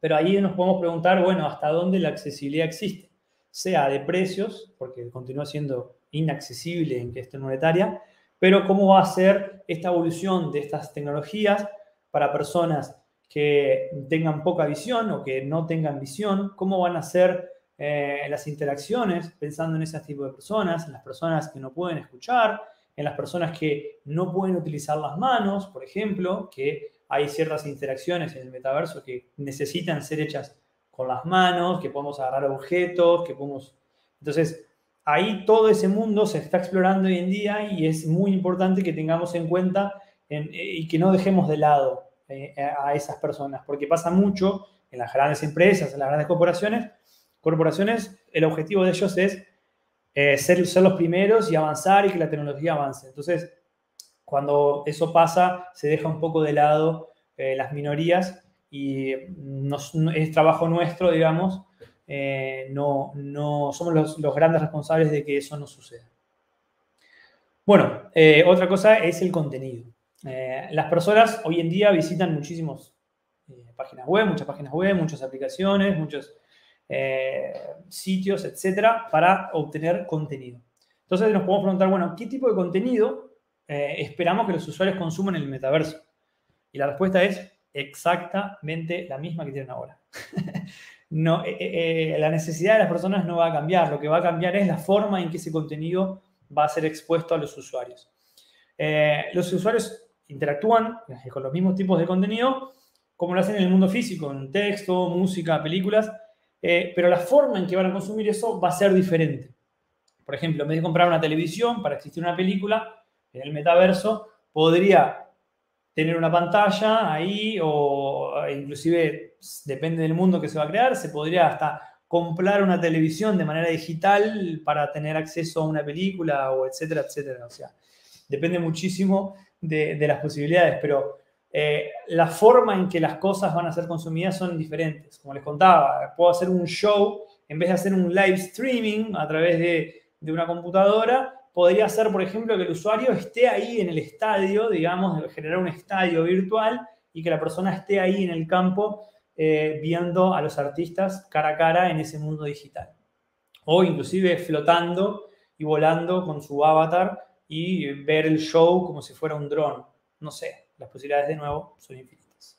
pero ahí nos podemos preguntar, bueno, ¿hasta dónde la accesibilidad existe? Sea de precios, porque continúa siendo inaccesible en cuestión monetaria, pero cómo va a ser esta evolución de estas tecnologías para personas que tengan poca visión o que no tengan visión, cómo van a ser las interacciones pensando en ese tipo de personas, en las personas que no pueden escuchar, en las personas que no pueden utilizar las manos, por ejemplo, que hay ciertas interacciones en el metaverso que necesitan ser hechas con las manos, que podemos agarrar objetos, que podemos... Entonces, ahí todo ese mundo se está explorando hoy en día y es muy importante que tengamos en cuenta y que no dejemos de lado a esas personas, porque pasa mucho en las grandes empresas, en las grandes corporaciones, el objetivo de ellos es ser los primeros y avanzar y que la tecnología avance. Entonces, cuando eso pasa, se deja un poco de lado las minorías y es trabajo nuestro, digamos, no somos los grandes responsables de que eso no suceda. Bueno, otra cosa es el contenido. Las personas hoy en día visitan muchísimas páginas web, muchas aplicaciones, muchos sitios, etcétera, para obtener contenido. Entonces nos podemos preguntar, bueno, ¿qué tipo de contenido esperamos que los usuarios consuman en el metaverso? Y la respuesta es exactamente la misma que tienen ahora. No, la necesidad de las personas no va a cambiar. Lo que va a cambiar es la forma en que ese contenido va a ser expuesto a los usuarios. Los usuarios interactúan con los mismos tipos de contenido como lo hacen en el mundo físico, en texto, música, películas, pero la forma en que van a consumir eso va a ser diferente. Por ejemplo, en vez de comprar una televisión para existir una película, en el metaverso podría tener una pantalla ahí o inclusive, depende del mundo que se va a crear, se podría hasta comprar una televisión de manera digital para tener acceso a una película o etcétera, etcétera. O sea, depende muchísimo de las posibilidades, pero la forma en que las cosas van a ser consumidas son diferentes. Como les contaba, puedo hacer un show, en vez de hacer un live streaming a través de una computadora, podría ser, por ejemplo, que el usuario esté ahí en el estadio, digamos, generar un estadio virtual y que la persona esté ahí en el campo viendo a los artistas cara a cara en ese mundo digital. O inclusive flotando y volando con su avatar y ver el show como si fuera un dron. No sé, las posibilidades de nuevo son infinitas.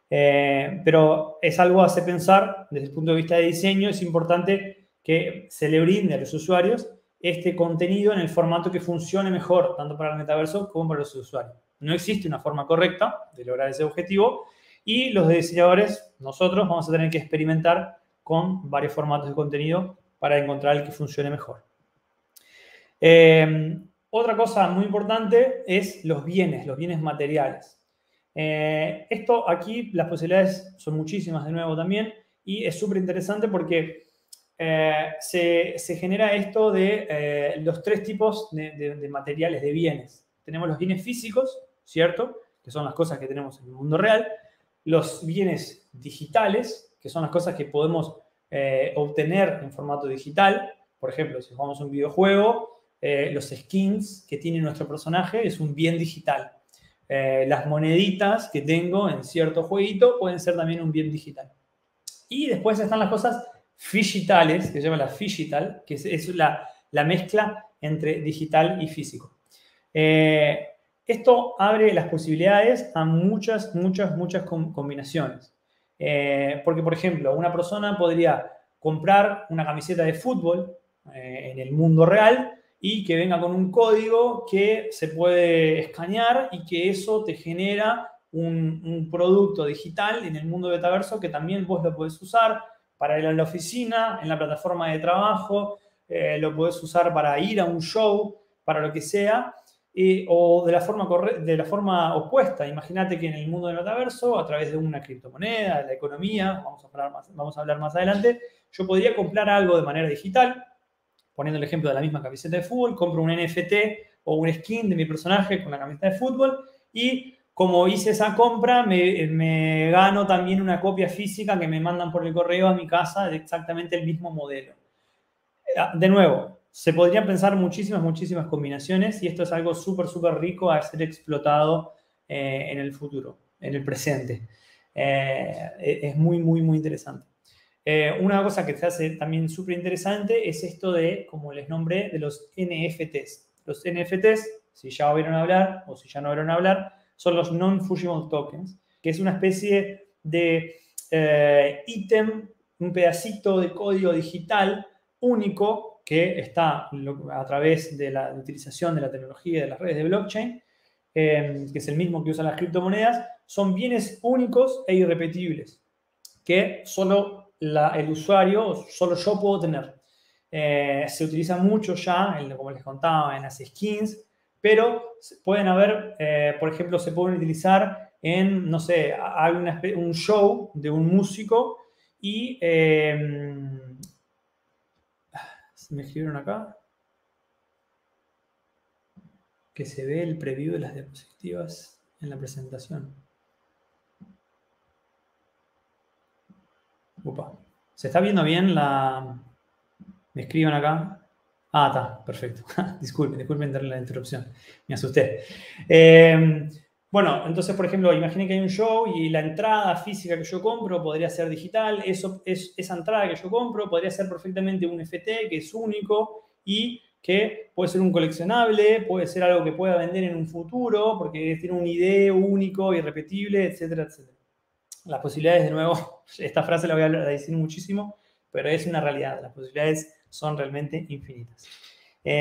Pero es algo a hacer pensar desde el punto de vista de diseño. Es importante que se le brinde a los usuarios este contenido en el formato que funcione mejor, tanto para el metaverso como para los usuarios. No existe una forma correcta de lograr ese objetivo y los diseñadores, nosotros, vamos a tener que experimentar con varios formatos de contenido para encontrar el que funcione mejor. Otra cosa muy importante es los bienes materiales. Esto aquí, las posibilidades son muchísimas de nuevo también y es súper interesante porque se genera esto de los tres tipos de materiales, de bienes. Tenemos los bienes físicos, ¿cierto? Que son las cosas que tenemos en el mundo real. Los bienes digitales, que son las cosas que podemos obtener en formato digital. Por ejemplo, si jugamos un videojuego, los skins que tiene nuestro personaje es un bien digital. Las moneditas que tengo en cierto jueguito pueden ser también un bien digital. Y después están las cosas figitales, que se llama la figital, que es la mezcla entre digital y físico. Esto abre las posibilidades a muchas combinaciones. Porque, por ejemplo, una persona podría comprar una camiseta de fútbol en el mundo real y que venga con un código que se puede escanear y que eso te genera un producto digital en el mundo metaverso que también vos lo podés usar para ir a la oficina, en la plataforma de trabajo, lo podés usar para ir a un show, para lo que sea, o de la forma opuesta. Imagínate que en el mundo del metaverso, a través de una criptomoneda, de la economía, vamos a hablar más adelante, yo podría comprar algo de manera digital, poniendo el ejemplo de la misma camiseta de fútbol, compro un NFT o un skin de mi personaje con la camiseta de fútbol y como hice esa compra, me gano también una copia física que me mandan por el correo a mi casa de exactamente el mismo modelo. De nuevo, se podrían pensar muchísimas combinaciones y esto es algo súper rico a ser explotado en el futuro, en el presente. Es muy interesante. Una cosa que se hace también súper interesante es esto de, como les nombré, de los NFTs. Los NFTs, si ya oyeron hablar o si ya no oyeron hablar, son los non-fungible tokens, que es una especie de ítem, un pedacito de código digital único que está a través de la utilización de la tecnología de las redes de blockchain, que es el mismo que usan las criptomonedas, son bienes únicos e irrepetibles, que solo el usuario, solo yo puedo tener. Se utiliza mucho ya, como les contaba, en las skins, pero pueden haber, por ejemplo, se pueden utilizar en, no sé, un show de un músico y me escribieron acá que se ve el preview de las diapositivas en la presentación. Upa. ¿Se está viendo bien la...? Me escriben acá. Ah, está, perfecto. Disculpen la interrupción. Me asusté. Bueno, entonces, por ejemplo, imaginen que hay un show y la entrada física que yo compro podría ser digital. Esa entrada que yo compro podría ser perfectamente un NFT que es único y que puede ser un coleccionable, puede ser algo que pueda vender en un futuro, porque tiene un ID único, irrepetible, etcétera, etcétera. Las posibilidades, de nuevo, esta frase la voy a decir muchísimo, pero es una realidad. Las posibilidades son realmente infinitas.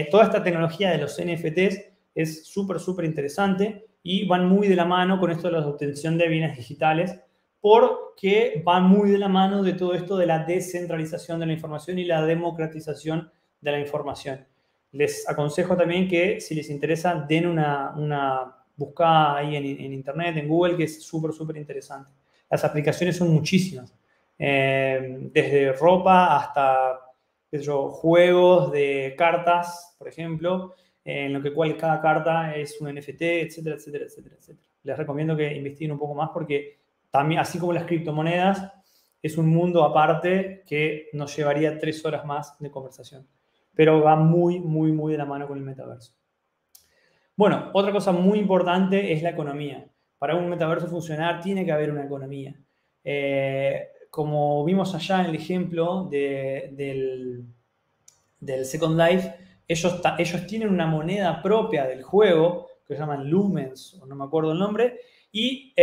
Toda esta tecnología de los NFTs es súper, súper interesante y van muy de la mano con esto de la obtención de bienes digitales, porque van muy de la mano de todo esto de la descentralización de la información y la democratización de la información. Les aconsejo también que, si les interesa, den una buscada ahí en Internet, en Google, que es súper, súper interesante. Las aplicaciones son muchísimas, desde ropa hasta, qué sé yo, juegos de cartas, por ejemplo, en lo que cual cada carta es un NFT, etcétera, etcétera, etcétera, etcétera. Les recomiendo que investiguen un poco más porque también, así como las criptomonedas, es un mundo aparte que nos llevaría 3 horas más de conversación. Pero va muy, muy, muy de la mano con el metaverso. Bueno, otra cosa muy importante es la economía. Para un metaverso funcionar tiene que haber una economía. Como vimos allá en el ejemplo del Second Life, ellos tienen una moneda propia del juego, que se llaman Lumens, o no me acuerdo el nombre, y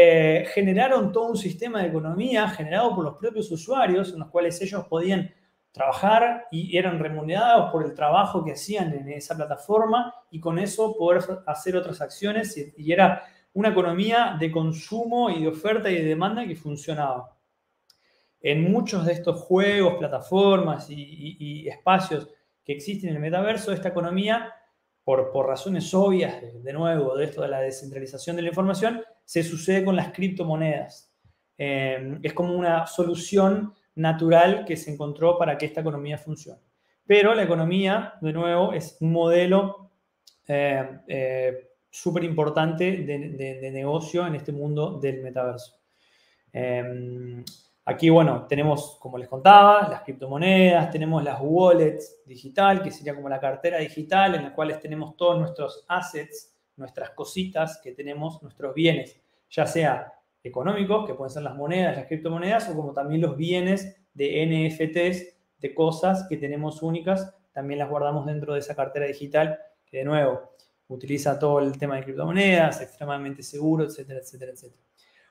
generaron todo un sistema de economía generado por los propios usuarios, en los cuales ellos podían trabajar y eran remunerados por el trabajo que hacían en esa plataforma y con eso poder hacer otras acciones y era una economía de consumo y de oferta y de demanda que funcionaba. En muchos de estos juegos, plataformas y espacios que existen en el metaverso, esta economía, por razones obvias, de nuevo, de esto de la descentralización de la información, se sucede con las criptomonedas. Es como una solución natural que se encontró para que esta economía funcione. Pero la economía, de nuevo, es un modelo súper importante de negocio en este mundo del metaverso. Aquí, bueno, tenemos, como les contaba, las criptomonedas, tenemos las wallets digital, que sería como la cartera digital en la cual tenemos todos nuestros assets, nuestras cositas que tenemos, nuestros bienes, ya sea económicos, que pueden ser las monedas, las criptomonedas, o como también los bienes de NFTs, de cosas que tenemos únicas, también las guardamos dentro de esa cartera digital, que de nuevo utiliza todo el tema de criptomonedas, extremadamente seguro, etcétera, etcétera, etcétera.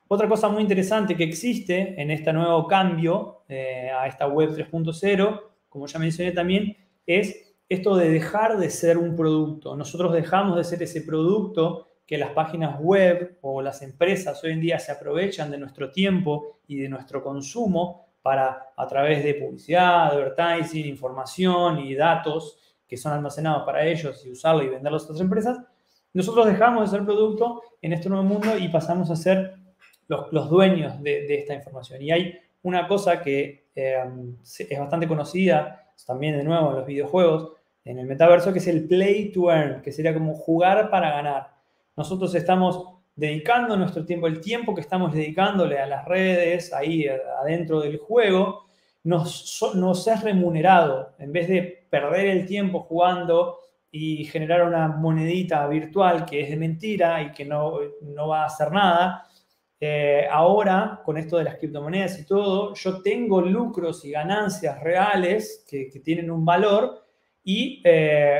Otra cosa muy interesante que existe en este nuevo cambio a esta web 3.0, como ya mencioné también, es esto de dejar de ser un producto. Nosotros dejamos de ser ese producto que las páginas web o las empresas hoy en día se aprovechan de nuestro tiempo y de nuestro consumo para, a través de publicidad, advertising, información y datos que son almacenados para ellos y usarlo y venderlos a otras empresas. Nosotros dejamos de ser producto en este nuevo mundo y pasamos a ser los dueños de esta información. Y hay una cosa que es bastante conocida, también de nuevo en los videojuegos, en el metaverso, que es el play to earn, que sería como jugar para ganar. Nosotros estamos dedicando nuestro tiempo, el tiempo que estamos dedicándole a las redes, ahí adentro del juego, nos es remunerado. En vez de perder el tiempo jugando y generar una monedita virtual que es de mentira y que no va a hacer nada, ahora, con esto de las criptomonedas y todo, yo tengo lucros y ganancias reales que tienen un valor y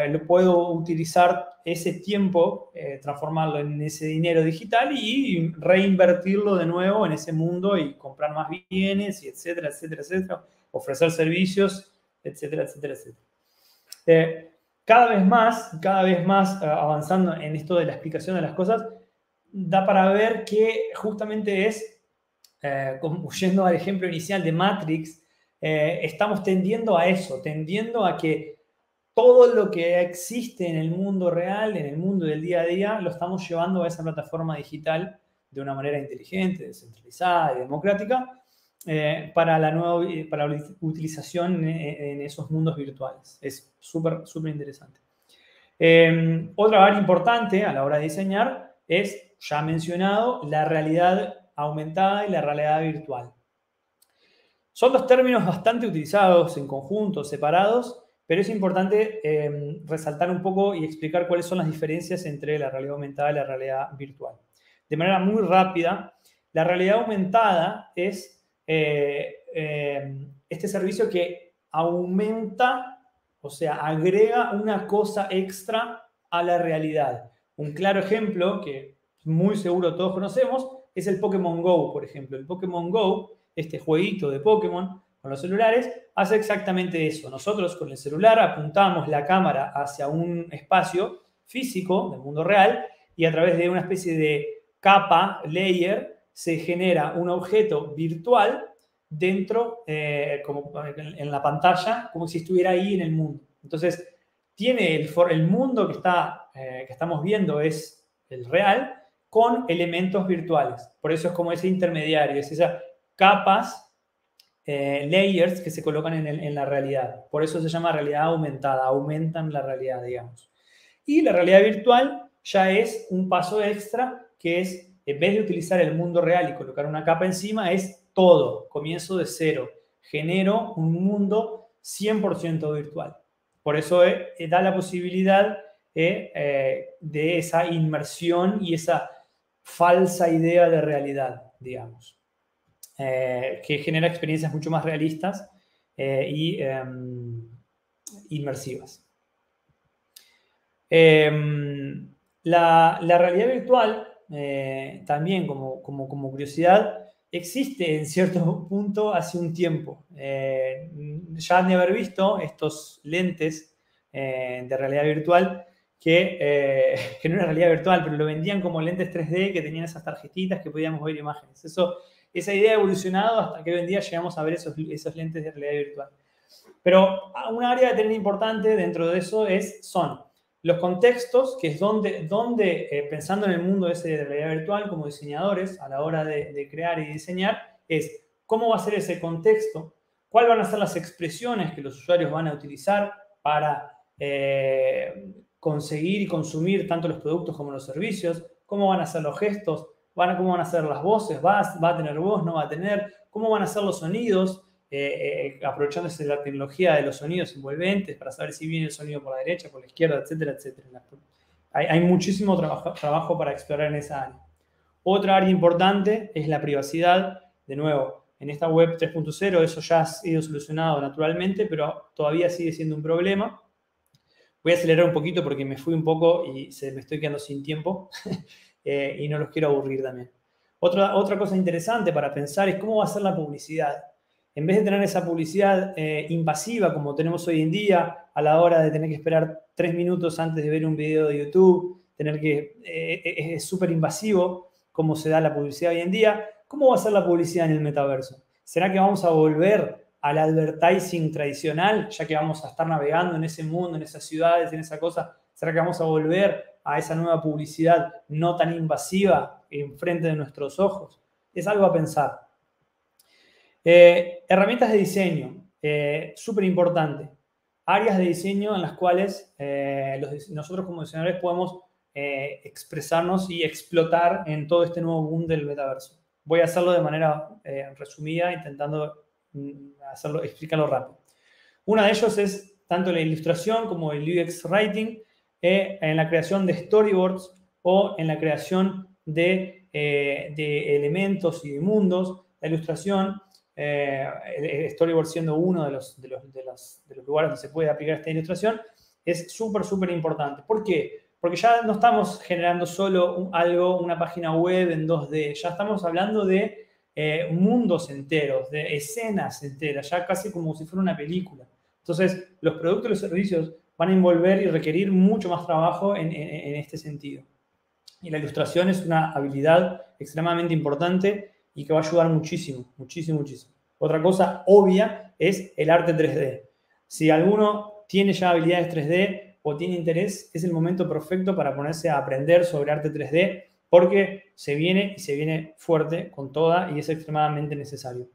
lo puedo utilizar ese tiempo, transformarlo en ese dinero digital y reinvertirlo de nuevo en ese mundo y comprar más bienes, y etcétera, etcétera, etcétera, ofrecer servicios, etcétera, etcétera, etcétera. Cada vez más avanzando en esto de la explicación de las cosas, da para ver que justamente es, yendo al ejemplo inicial de Matrix, estamos tendiendo a eso, tendiendo a que todo lo que existe en el mundo real, en el mundo del día a día, lo estamos llevando a esa plataforma digital de una manera inteligente, descentralizada y democrática, para la utilización en esos mundos virtuales. Es súper, súper interesante. Otra área importante a la hora de diseñar es, ya mencionado, la realidad aumentada y la realidad virtual. Son dos términos bastante utilizados en conjunto, separados, pero es importante resaltar un poco y explicar cuáles son las diferencias entre la realidad aumentada y la realidad virtual. De manera muy rápida, la realidad aumentada es este servicio que aumenta O sea, agrega una cosa extra a la realidad. Un claro ejemplo que muy seguro todos conocemos es el Pokémon Go, por ejemplo. El Pokémon Go, este jueguito de Pokémon con los celulares, hace exactamente eso. Nosotros con el celular apuntamos la cámara hacia un espacio físico del mundo real y a través de una especie de capa, layer, se genera un objeto virtual dentro, como en la pantalla, como si estuviera ahí en el mundo. Entonces, tiene el mundo que estamos viendo es el real con elementos virtuales. Por eso es como ese intermediario, es esas capas, layers que se colocan en la realidad. Por eso se llama realidad aumentada, aumentan la realidad, digamos. Y la realidad virtual ya es un paso extra, que es, en vez de utilizar el mundo real y colocar una capa encima, es todo, comienzo de cero. Genero un mundo 100% virtual. Por eso da la posibilidad de esa inmersión y esa falsa idea de realidad, digamos, que genera experiencias mucho más realistas y inmersivas. La realidad virtual, también como curiosidad, existe en cierto punto hace un tiempo. Ya han de haber visto estos lentes de realidad virtual que no era realidad virtual, pero lo vendían como lentes 3D que tenían esas tarjetitas que podíamos ver imágenes. Esa idea ha evolucionado hasta que hoy en día llegamos a ver esos lentes de realidad virtual. Pero un área de tener importante dentro de eso son los contextos, que es donde pensando en el mundo ese de realidad virtual como diseñadores, a la hora de crear y diseñar, es cómo va a ser ese contexto, cuáles van a ser las expresiones que los usuarios van a utilizar para conseguir y consumir tanto los productos como los servicios, cómo van a ser los gestos, cómo van a ser las voces, va a tener voz, no va a tener, cómo van a ser los sonidos, aprovechándose de la tecnología de los sonidos envolventes para saber si viene el sonido por la derecha, por la izquierda, etcétera, etcétera. Hay muchísimo trabajo para explorar en esa área. Otra área importante es la privacidad. De nuevo, en esta web 3.0 eso ya ha sido solucionado naturalmente, pero todavía sigue siendo un problema. Voy a acelerar un poquito porque me fui un poco y me estoy quedando sin tiempo y no los quiero aburrir también. Otra cosa interesante para pensar es cómo va a ser la publicidad. En vez de tener esa publicidad invasiva como tenemos hoy en día, a la hora de tener que esperar 3 minutos antes de ver un video de YouTube, es súper invasivo cómo se da la publicidad hoy en día, ¿cómo va a ser la publicidad en el metaverso? ¿Será que vamos a volver al advertising tradicional, ya que vamos a estar navegando en ese mundo, en esas ciudades, en esa cosa? ¿Será que vamos a volver a esa nueva publicidad no tan invasiva enfrente de nuestros ojos? Es algo a pensar. Herramientas de diseño, súper importante. Áreas de diseño en las cuales nosotros como diseñadores podemos expresarnos y explotar en todo este nuevo boom del metaverso. Voy a hacerlo de manera resumida, intentando explicarlo rápido. Una de ellos es tanto la ilustración como el UX Writing, en la creación de storyboards o en la creación de elementos y de mundos. La ilustración, el storyboard siendo uno de los lugares donde se puede aplicar esta ilustración, es súper, súper importante. ¿Por qué? Porque ya no estamos generando solo una página web en 2D, ya estamos hablando de mundos enteros, de escenas enteras, ya casi como si fuera una película. Entonces, los productos y los servicios van a envolver y requerir mucho más trabajo en este sentido. Y la ilustración es una habilidad extremadamente importante y que va a ayudar muchísimo, muchísimo, muchísimo. Otra cosa obvia es el arte 3D. Si alguno tiene ya habilidades 3D o tiene interés, es el momento perfecto para ponerse a aprender sobre arte 3D porque se viene fuerte con toda y es extremadamente necesario.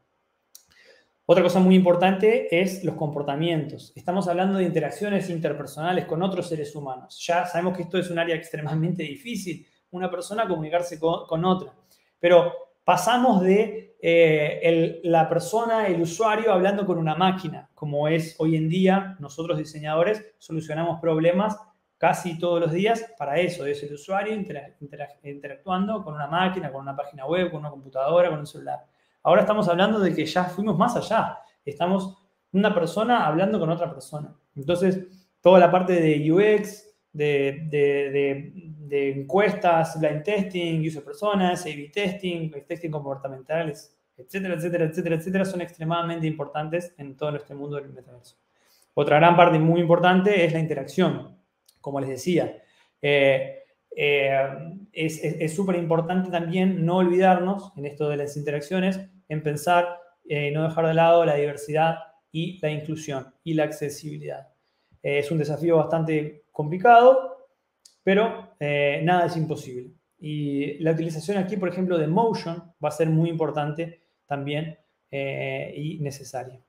Otra cosa muy importante es los comportamientos. Estamos hablando de interacciones interpersonales con otros seres humanos. Ya sabemos que esto es un área extremadamente difícil, una persona comunicarse con otra. Pero pasamos de la persona, el usuario, hablando con una máquina, como es hoy en día. Nosotros diseñadores solucionamos problemas casi todos los días para eso. Es el usuario interactuando con una máquina, con una página web, con una computadora, con un celular. Ahora estamos hablando de que ya fuimos más allá. Estamos una persona hablando con otra persona. Entonces, toda la parte de UX, de encuestas, blind testing, user personas, A/B testing, testing comportamentales, etcétera, etcétera, etcétera, etcétera, son extremadamente importantes en todo este mundo del metaverso. Otra gran parte muy importante es la interacción, como les decía. Es súper importante también no olvidarnos en esto de las interacciones, en pensar, no dejar de lado la diversidad y la inclusión y la accesibilidad. Es un desafío bastante complicado, pero nada es imposible. Y la utilización aquí, por ejemplo, de Motion va a ser muy importante también y necesaria.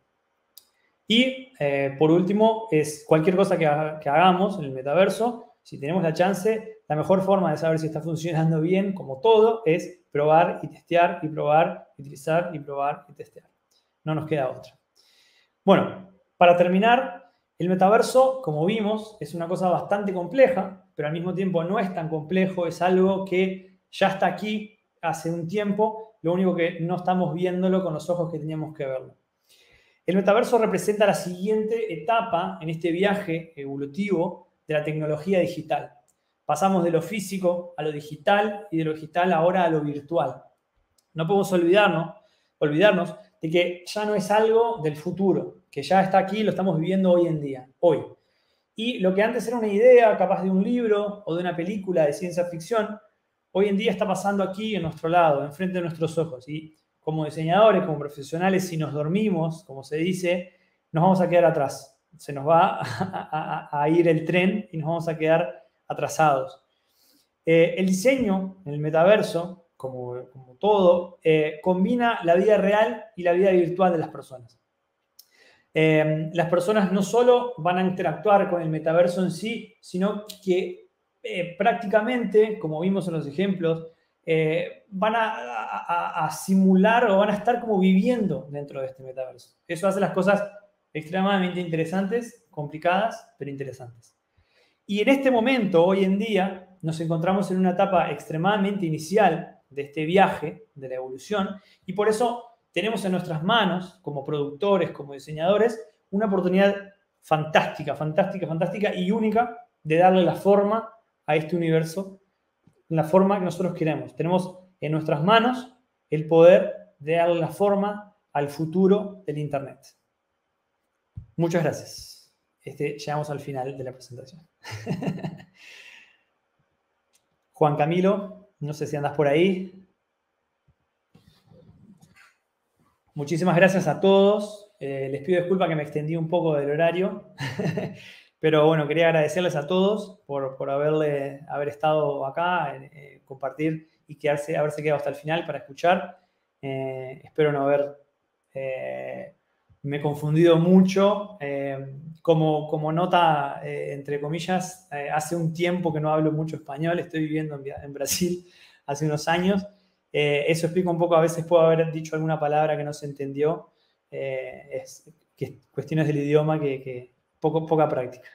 Y por último, es cualquier cosa que hagamos en el metaverso, si tenemos la chance, la mejor forma de saber si está funcionando bien, como todo, es probar y testear y probar, utilizar y probar y testear. No nos queda otra. Bueno, para terminar, el metaverso, como vimos, es una cosa bastante compleja, pero al mismo tiempo no es tan complejo, es algo que ya está aquí hace un tiempo, lo único que no estamos viéndolo con los ojos que teníamos que verlo. El metaverso representa la siguiente etapa en este viaje evolutivo de la tecnología digital. Pasamos de lo físico a lo digital y de lo digital ahora a lo virtual. No podemos olvidarnos de que ya no es algo del futuro, que ya está aquí, lo estamos viviendo hoy en día, hoy. Y lo que antes era una idea, capaz de un libro o de una película de ciencia ficción, hoy en día está pasando aquí en nuestro lado, enfrente de nuestros ojos. Y como diseñadores, como profesionales, si nos dormimos, como se dice, nos vamos a quedar atrás. Se nos va a ir el tren y nos vamos a quedar atrasados. El diseño en el metaverso, como todo, combina la vida real y la vida virtual de las personas. Las personas no solo van a interactuar con el metaverso en sí, sino que prácticamente, como vimos en los ejemplos, van a simular o van a estar como viviendo dentro de este metaverso. Eso hace las cosas extremadamente interesantes, complicadas, pero interesantes. Y en este momento, hoy en día, nos encontramos en una etapa extremadamente inicial de este viaje, de la evolución, y por eso tenemos en nuestras manos, como productores, como diseñadores, una oportunidad fantástica, fantástica, fantástica y única de darle la forma a este universo, la forma que nosotros queremos. Tenemos en nuestras manos el poder de darle la forma al futuro del Internet. Muchas gracias. Llegamos al final de la presentación. Juan Camilo, no sé si andas por ahí. Muchísimas gracias a todos. Les pido disculpas que me extendí un poco del horario, pero bueno, quería agradecerles a todos por haber estado acá, compartir y haberse quedado hasta el final para escuchar. Espero no haber me he confundido mucho. Como nota, entre comillas, hace un tiempo que no hablo mucho español, estoy viviendo en Brasil hace unos años. Eso explica un poco, a veces puedo haber dicho alguna palabra que no se entendió. Cuestiones del idioma que poca práctica.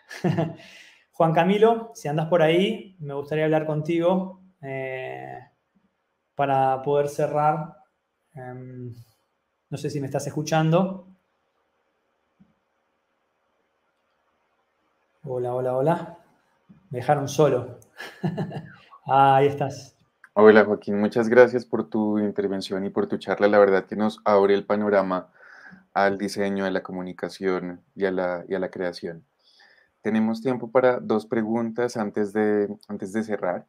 Juan Camilo, si andás por ahí, me gustaría hablar contigo para poder cerrar. No sé si me estás escuchando. Hola, hola, hola. Me dejaron solo. Ahí estás. Hola Joaquín, muchas gracias por tu intervención y por tu charla. La verdad que nos abre el panorama al diseño, a la comunicación y a la creación. Tenemos tiempo para dos preguntas antes de cerrar.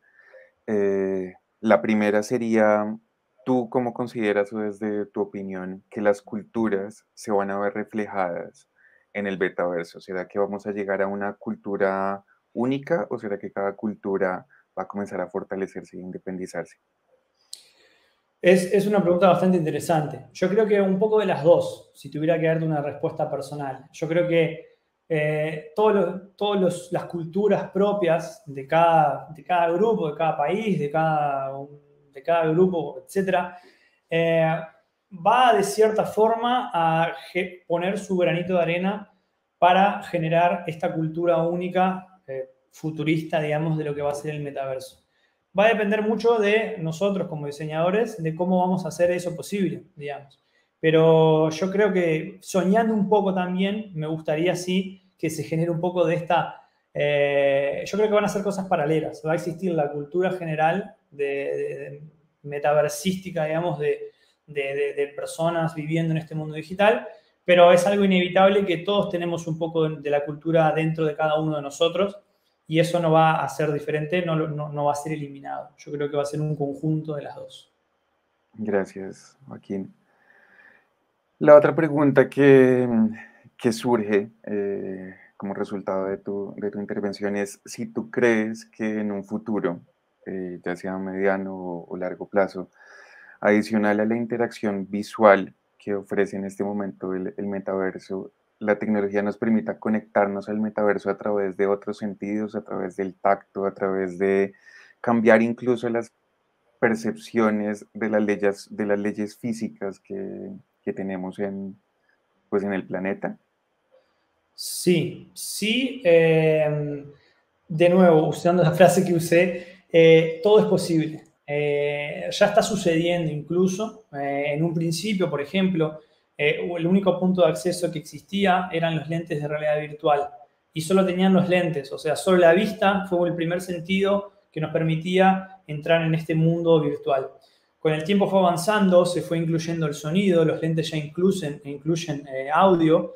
La primera sería, ¿tú cómo consideras o desde tu opinión que las culturas se van a ver reflejadas en el metaverso? ¿Será que vamos a llegar a una cultura única o será que cada cultura va a comenzar a fortalecerse e independizarse? Es una pregunta bastante interesante. Yo creo que un poco de las dos, si tuviera que darte una respuesta personal. Yo creo que todas las culturas propias de cada grupo, de cada país, de cada grupo, etc., va de cierta forma a poner su granito de arena para generar esta cultura única, futurista, digamos, de lo que va a ser el metaverso. Va a depender mucho de nosotros como diseñadores, de cómo vamos a hacer eso posible, digamos. Pero yo creo que soñando un poco también, me gustaría sí que se genere un poco de esta... yo creo que van a ser cosas paralelas. Va a existir la cultura general de metaversistica, digamos, de personas viviendo en este mundo digital, pero es algo inevitable que todos tenemos un poco de la cultura dentro de cada uno de nosotros y eso no va a ser diferente, no va a ser eliminado. Yo creo que va a ser un conjunto de las dos. Gracias, Joaquín. La otra pregunta que surge como resultado de tu intervención es si tú crees que en un futuro, ya sea mediano o largo plazo, adicional a la interacción visual que ofrece en este momento el metaverso, la tecnología nos permita conectarnos al metaverso a través de otros sentidos, a través del tacto, a través de cambiar incluso las percepciones de las leyes físicas que tenemos pues en el planeta. Sí, sí. De nuevo, usando la frase que usé, todo es posible. Ya está sucediendo incluso. En un principio, por ejemplo, el único punto de acceso que existía eran los lentes de realidad virtual y solo tenían los lentes, o sea, solo la vista fue el primer sentido que nos permitía entrar en este mundo virtual. Con el tiempo fue avanzando, se fue incluyendo el sonido, los lentes ya incluyen audio.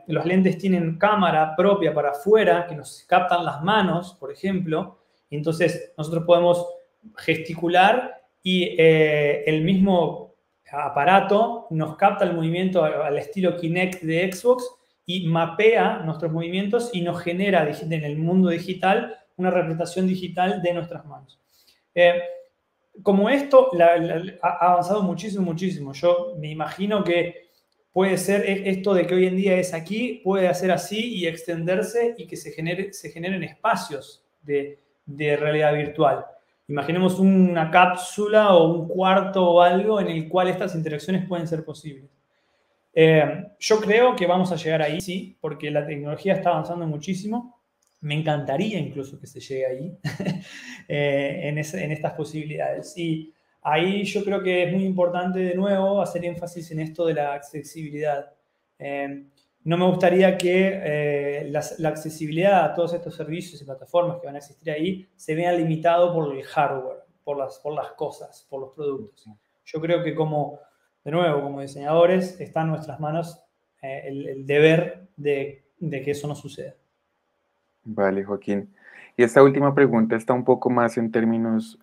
Los lentes tienen cámara propia para afuera que nos captan las manos, por ejemplo. Entonces nosotros podemos gesticular y el mismo aparato nos capta el movimiento al estilo Kinect de Xbox y mapea nuestros movimientos y nos genera en el mundo digital una representación digital de nuestras manos. Como esto ha avanzado muchísimo, muchísimo. Yo me imagino que puede ser esto de que hoy en día es aquí, puede hacer así y extenderse y que se generen espacios de realidad virtual. Imaginemos una cápsula o un cuarto o algo en el cual estas interacciones pueden ser posibles. Yo creo que vamos a llegar ahí, sí, porque la tecnología está avanzando muchísimo. Me encantaría incluso que se llegue ahí en estas posibilidades. Y ahí yo creo que es muy importante de nuevo hacer énfasis en esto de la accesibilidad. No me gustaría que la accesibilidad a todos estos servicios y plataformas que van a existir ahí se vea limitado por el hardware, por las cosas, por los productos. Yo creo que de nuevo, como diseñadores, está en nuestras manos el deber de que eso no suceda. Vale, Joaquín. Y esta última pregunta está un poco más en términos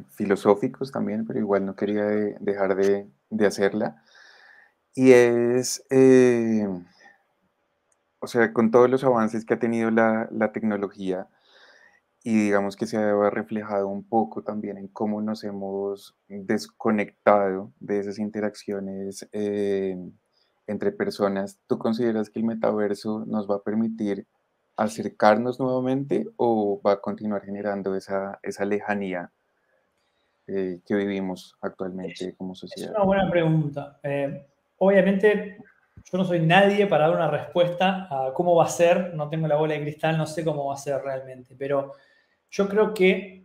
filosóficos también, pero igual no quería dejar de hacerla. Y es, o sea, con todos los avances que ha tenido la tecnología y digamos que se ha reflejado un poco también en cómo nos hemos desconectado de esas interacciones entre personas, ¿tú consideras que el metaverso nos va a permitir acercarnos nuevamente o va a continuar generando esa lejanía que vivimos actualmente como Es sociedad? una buena pregunta. Obviamente, yo no soy nadie para dar una respuesta a cómo va a ser, no tengo la bola de cristal, no sé cómo va a ser realmente, pero yo creo que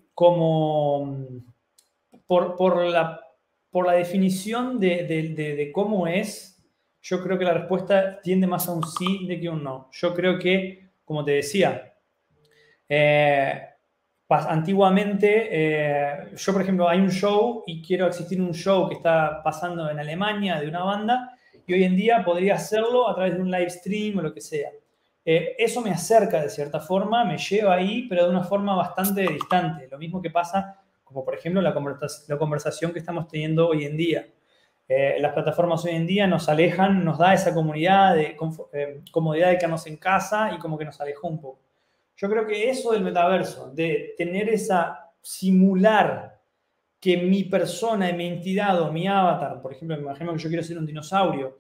por la definición de cómo es, yo creo que la respuesta tiende más a un sí de que un no. Yo creo que, como te decía, antiguamente, yo por ejemplo, hay un show y quiero asistir a un show que está pasando en Alemania de una banda y hoy en día podría hacerlo a través de un live stream o lo que sea. Eso me acerca de cierta forma, me lleva ahí, pero de una forma bastante distante. Lo mismo que pasa, como por ejemplo la conversación que estamos teniendo hoy en día. Las plataformas hoy en día nos alejan, nos da esa comodidad de quedarnos en casa y como que nos alejó un poco. Yo creo que eso del metaverso, de tener simular que mi persona, mi entidad o mi avatar, por ejemplo, me imagino que yo quiero ser un dinosaurio,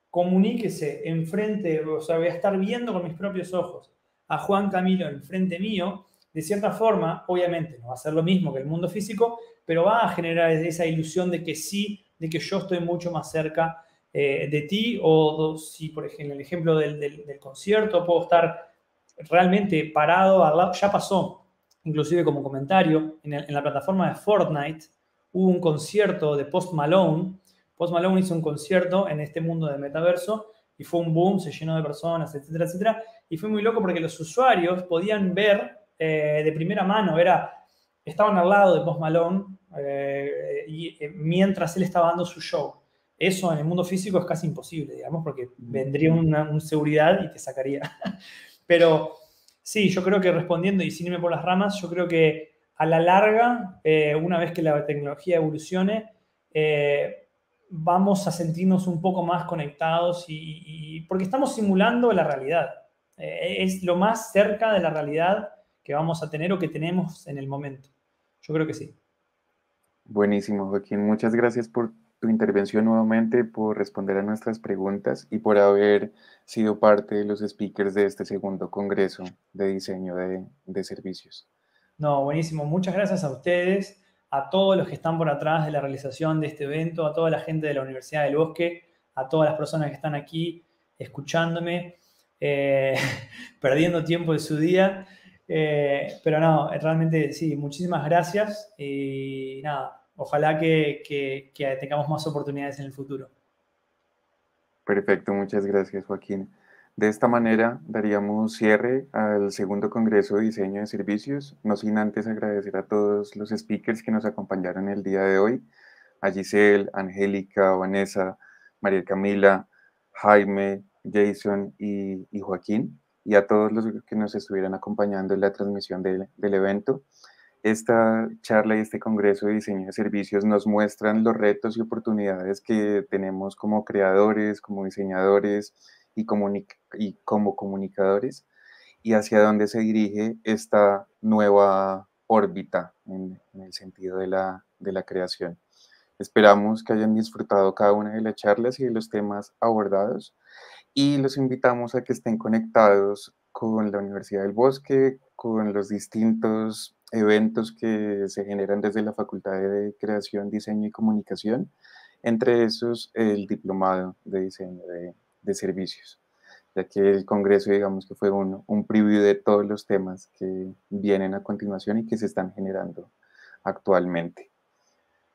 comuníquese enfrente, o sea, voy a estar viendo con mis propios ojos a Juan Camilo enfrente mío, de cierta forma, obviamente no va a ser lo mismo que el mundo físico, pero va a generar esa ilusión de que sí, de que yo estoy mucho más cerca de ti, o si, por ejemplo, en el ejemplo del concierto, puedo estar realmente parado al lado, ya pasó, inclusive como comentario, en la plataforma de Fortnite hubo un concierto de Post Malone. Post Malone hizo un concierto en este mundo de metaverso y y fue un boom, se llenó de personas, etcétera, etcétera. Y fue muy loco porque los usuarios podían ver de primera mano, estaban al lado de Post Malone mientras él estaba dando su show. Eso en el mundo físico es casi imposible, digamos, porque vendría un seguridad y te sacaría. Pero sí, yo creo que respondiendo y sin irme por las ramas, yo creo que a la larga, una vez que la tecnología evolucione, vamos a sentirnos un poco más conectados porque estamos simulando la realidad. Es lo más cerca de la realidad que vamos a tener o que tenemos en el momento. Yo creo que sí. Buenísimo, Joaquín. Muchas gracias por tu intervención nuevamente, por responder a nuestras preguntas y por haber sido parte de los speakers de este segundo Congreso de Diseño de Servicios. No, buenísimo. Muchas gracias a ustedes, a todos los que están por atrás de la realización de este evento, a toda la gente de la Universidad del Bosque, a todas las personas que están aquí escuchándome, eh, perdiendo tiempo de su día. Pero no, realmente sí, muchísimas gracias y nada, ojalá que tengamos más oportunidades en el futuro. Perfecto, muchas gracias, Joaquín. De esta manera daríamos cierre al segundo Congreso de Diseño de Servicios, no sin antes agradecer a todos los speakers que nos acompañaron el día de hoy, a Giselle, Angélica, Vanessa, María Camila, Jaime, Jason y Joaquín, y a todos los que nos estuvieran acompañando en la transmisión del evento. Esta charla y este Congreso de Diseño de Servicios nos muestran los retos y oportunidades que tenemos como creadores, como diseñadores y, y como comunicadores, y hacia dónde se dirige esta nueva órbita en el sentido de la creación. Esperamos que hayan disfrutado cada una de las charlas y de los temas abordados y los invitamos a que estén conectados con la Universidad del Bosque, con los distintos eventos que se generan desde la Facultad de Creación, Diseño y Comunicación, entre esos el Diplomado de Diseño de Servicios, ya que el Congreso, digamos que fue un preview de todos los temas que vienen a continuación y que se están generando actualmente.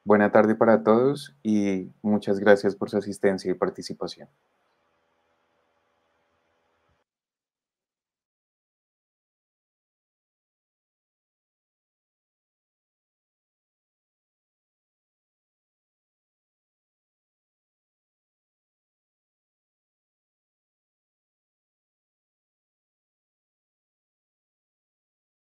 Buena tarde para todos y muchas gracias por su asistencia y participación.